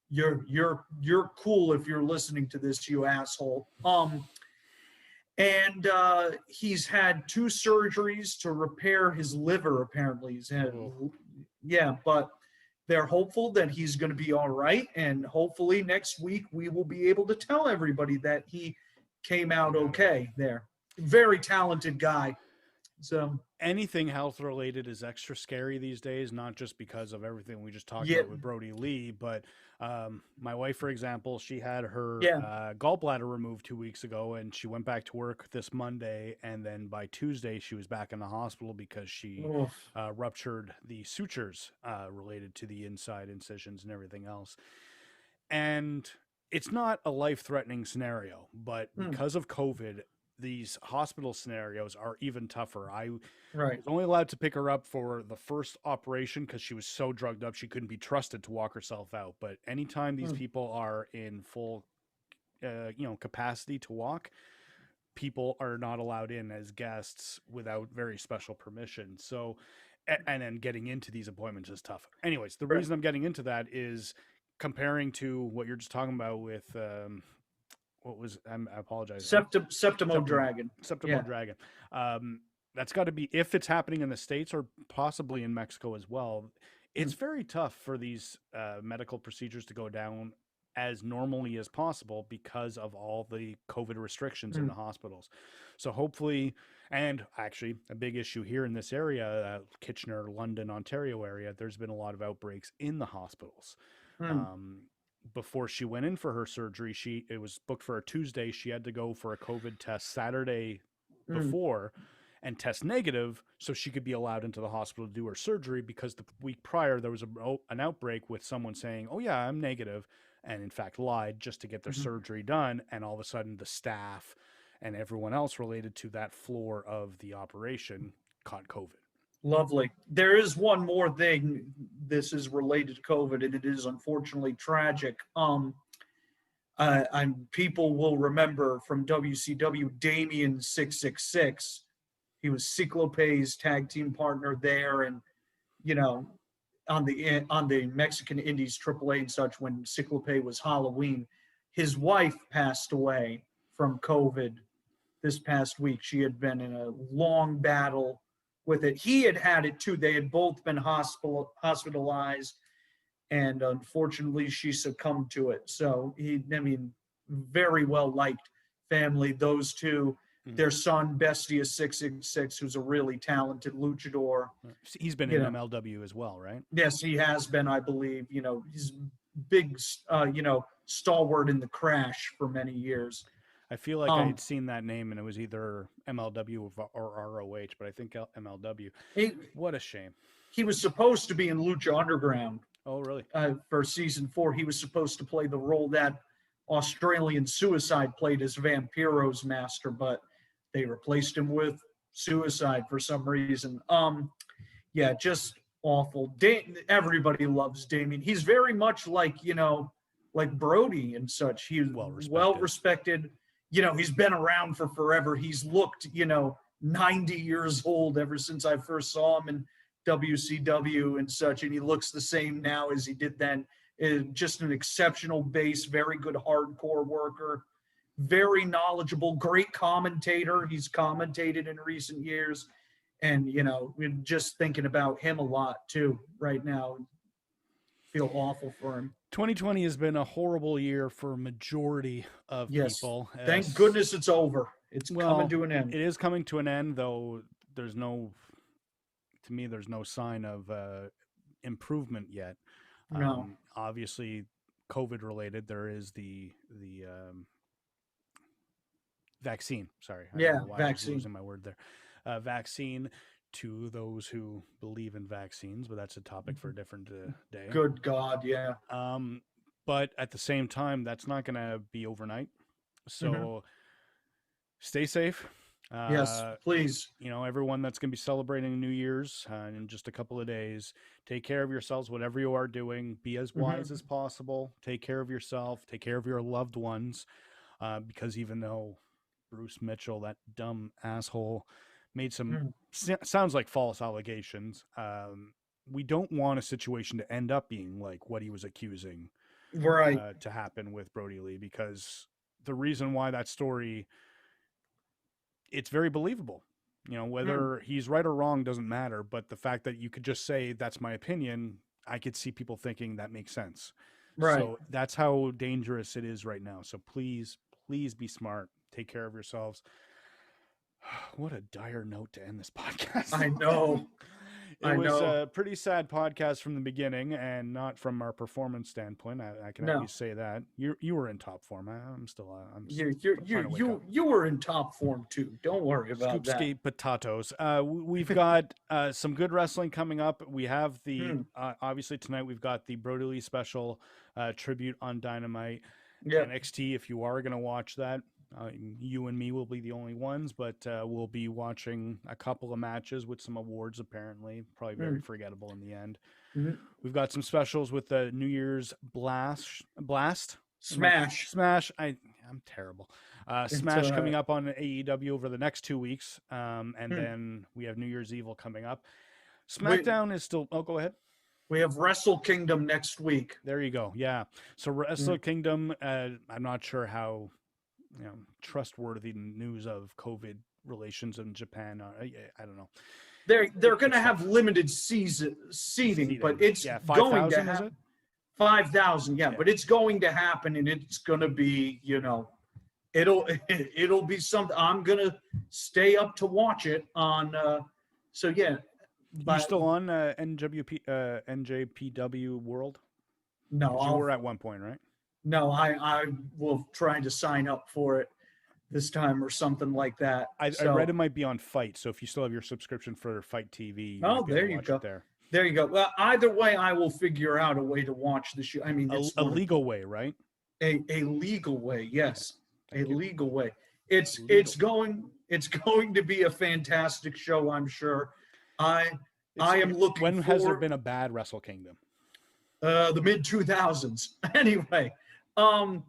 You're cool if you're listening to this, you asshole. And he's had 2 surgeries to repair his liver, apparently. He's had, but they're hopeful that he's going to be all right. And hopefully next week we will be able to tell everybody that he came out okay there. Very talented guy. So anything health related is extra scary these days, not just because of everything we just talked yeah, about with Brodie Lee, but my wife, for example, she had her yeah. gallbladder removed 2 weeks ago, and she went back to work this Monday, and then by Tuesday she was back in the hospital because she Oof. ruptured the sutures related to the inside incisions and everything else. And it's not a life-threatening scenario, but Mm, because of COVID, these hospital scenarios are even tougher. I right. was only allowed to pick her up for the first operation because she was so drugged up she couldn't be trusted to walk herself out. But anytime these Mm, people are in full, capacity to walk, people are not allowed in as guests without very special permission. So, and then getting into these appointments is tough. Anyways, the right. reason I'm getting into that is comparing to what you're just talking about with what was I apologize. Septimo Septimo Dragon. Septimo Yeah. Dragon. That's got to be, if it's happening in the States or possibly in Mexico as well. It's Mm, very tough for these medical procedures to go down as normally as possible because of all the COVID restrictions in mm, the hospitals. So hopefully, and actually a big issue here in this area, Kitchener, London, Ontario area, there's been a lot of outbreaks in the hospitals. mm, Um, Before she went in for her surgery, it was booked for a Tuesday. She had to go for a COVID test Saturday mm, before and test negative so she could be allowed into the hospital to do her surgery, because the week prior there was an outbreak with someone saying, oh yeah, I'm negative, and in fact lied just to get their mhm. surgery done. And all of a sudden the staff and everyone else related to that floor of the operation caught COVID. Lovely. There is one more thing. This is related to COVID, and it is unfortunately tragic. And people will remember from WCW, Damien 666. He was Cyclopay's tag team partner there, and you know, on the Mexican Indies AAA and such when Cyclopay was Halloween. His wife passed away from COVID this past week. She had been in a long battle with it. He had had it too. They had both been hospitalized, and unfortunately, she succumbed to it. So I mean, very well liked family. Those two, Mhm. their son Bestia 666, who's a really talented luchador. He's been You in know, MLW as well, right? yes, he has been, I believe. He's big, stalwart in the Crash for many years. I feel like I Um, had seen that name and it was either MLW or ROH, but I think MLW. he What a shame. he was supposed to be in Lucha Underground Oh, really? for season 4. He was supposed to play the role that Australian Suicide played as Vampiro's master, but they replaced him with Suicide for some reason. Yeah, just awful. Everybody loves Damien. He's very much like like Brodie and such. He's Well well respected. respected. He's been around for forever. He's looked 90 years old ever since I first saw him in WCW and such, and he looks the same now as he did then. Just an exceptional base, very good hardcore worker, very knowledgeable, great commentator. He's commentated in recent years, and we're just thinking about him a lot too right now. Feel awful for him. 2020 has been a horrible year for a majority of Yes, people. thank goodness it's over. It's coming Well, to an end. it is coming to an end, though. There's no, to me, there's no sign of improvement yet. No. Obviously, COVID related, there is the vaccine. Sorry, I don't Yeah, know why I was vaccine. losing my word there. Vaccine, to those who believe in vaccines, but that's a topic for a different day. Good God, yeah. Um, but at the same time, that's not going to be overnight. Hmm. So stay safe. Yes, Uh, please. Everyone that's going to be celebrating New Year's in just a couple of days, take care of yourselves, whatever you are doing. Be as wise Hmm. as possible. Take care of yourself. Take care of your loved ones. Because even though Bruce Mitchell, that dumb asshole, made some Hmm. sounds like false allegations, we don't want a situation to end up being like what he was accusing Right. to happen with Brodie Lee, because the reason why that story, it's very believable. Hmm. Whether he's right or wrong doesn't matter, but the fact that you could just say that's my opinion, I could see people thinking that makes sense. Right. So that's how dangerous it is right now. So please, please be smart. Take care of yourselves. What a dire note to end this podcast. I know. It was a pretty sad podcast from the beginning, and not from our performance standpoint. I can at least say that you were in top form. I'm still. You were in top form too. Don't worry about Scoop that. skate potatoes. We've got some good wrestling coming up. We have the obviously tonight we've got the Brodie special tribute on Dynamite, NXT. If you are going to watch that. You and me will be the only ones, but we'll be watching a couple of matches with some awards, apparently. Probably very forgettable in the end. We've got some specials with the New Year's Blast? Smash. I'm terrible. Smash coming up on AEW over the next 2 weeks. And then we have New Year's Evil coming up. SmackDown is still... Oh, go ahead. We have Wrestle Kingdom next week. There you go. Yeah. So Wrestle Kingdom, I'm not sure how... trustworthy news of COVID relations in Japan. I don't know. They're going to have limited seating, but it's 5, going to 000, happen. 5,000, but it's going to happen, and it's going to be, it'll be something. I'm going to stay up to watch it on. You still on NJPW World? No, you were at one point, right? No, I will try to sign up for it this time or something like that. I read it might be on Fight, so if you still have your subscription for Fight TV, there you go. There you go. Well, either way, I will figure out a way to watch the show. I mean, it's a legal way, right? A legal way, yes, legal way. It's going to be a fantastic show, I'm sure. I am looking. When has there been a bad Wrestle Kingdom? The mid 2000s. Anyway. I'm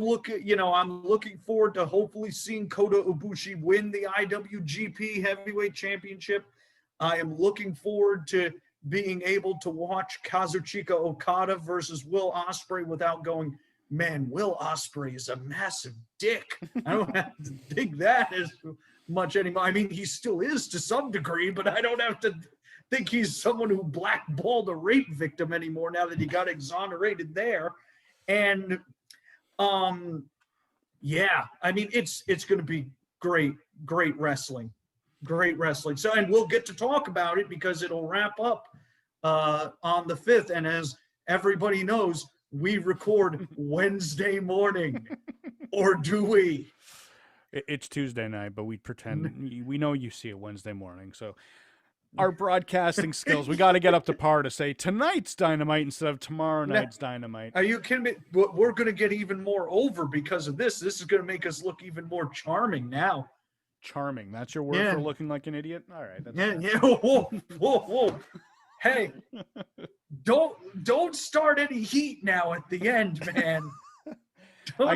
looking forward to hopefully seeing Kota Ibushi win the IWGP Heavyweight Championship. I am looking forward to being able to watch Kazuchika Okada versus Will Ospreay without going, man, Will Ospreay is a massive dick. I don't have to think that as much anymore. I mean, he still is to some degree, but I don't have to think he's someone who blackballed a rape victim anymore now that he got exonerated there. And I mean, it's going to be great wrestling. So, and we'll get to talk about it because it'll wrap up on the 5th. And as everybody knows, we record Wednesday morning, or do we? It's Tuesday night, but we pretend we know you see it Wednesday morning. So our broadcasting skills, we got to get up to par to say tonight's Dynamite instead of tomorrow night's Dynamite. Are you kidding me? We're going to get even more over because of this. This is going to make us look even more charming now. Charming. That's your word for looking like an idiot? All right. Yeah. Whoa. Hey, don't start any heat now at the end, man. I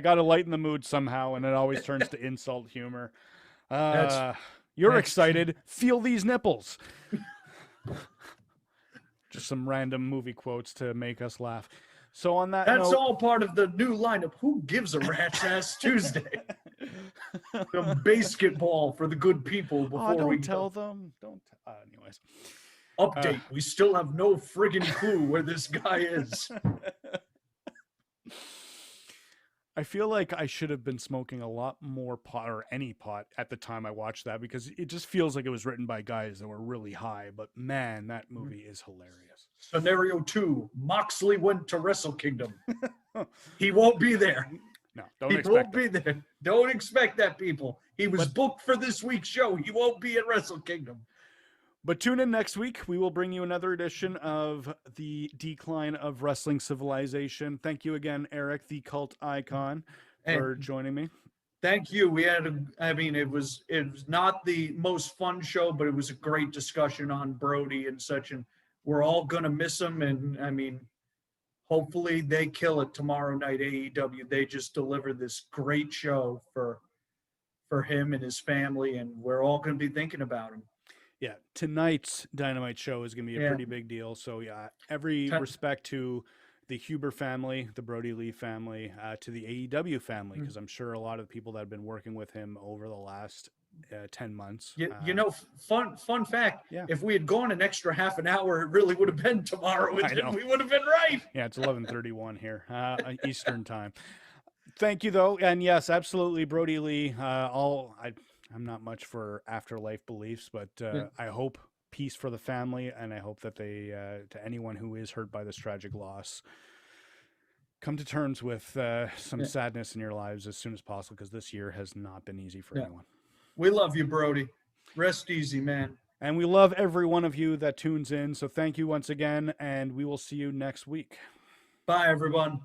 gotta lighten the mood somehow, and it always turns to insult humor. You're excited. Feel these nipples. Just some random movie quotes to make us laugh. So on that That's note, all part of the new lineup. Who gives a rat's ass Tuesday? The basketball for the good people before don't we tell them. Don't. Anyways. Update. We still have no friggin' clue where this guy is. I feel like I should have been smoking a lot more pot, or any pot, at the time I watched that, because it just feels like it was written by guys that were really high. But man, that movie is hilarious. Scenario 2, Moxley went to Wrestle Kingdom. He won't be there. No, don't expect He won't be there. Don't expect that, people. He was booked for this week's show. He won't be at Wrestle Kingdom. But tune in next week. We will bring you another edition of The Decline of Wrestling Civilization. Thank you again, Eric, the cult icon, for joining me. Thank you. We had it was not the most fun show, but it was a great discussion on Brodie and such, and we're all going to miss him. And I mean, hopefully they kill it tomorrow night, AEW. They just deliver this great show for him and his family, and we're all going to be thinking about him. Yeah, tonight's Dynamite show is going to be a pretty big deal. So, yeah, every respect to the Huber family, the Brodie Lee family, to the AEW family, because I'm sure a lot of the people that have been working with him over the last 10 months. Fun fact, if we had gone an extra half an hour, it really would have been tomorrow. We would have been right. Yeah, it's 11:31 here, Eastern time. Thank you, though, and yes, absolutely, Brodie Lee. I'm not much for afterlife beliefs, but I hope peace for the family, and I hope that they, to anyone who is hurt by this tragic loss, come to terms with some sadness in your lives as soon as possible, because this year has not been easy for anyone. We love you, Brodie. Rest easy, man. And we love every one of you that tunes in. So thank you once again, and we will see you next week. Bye, everyone.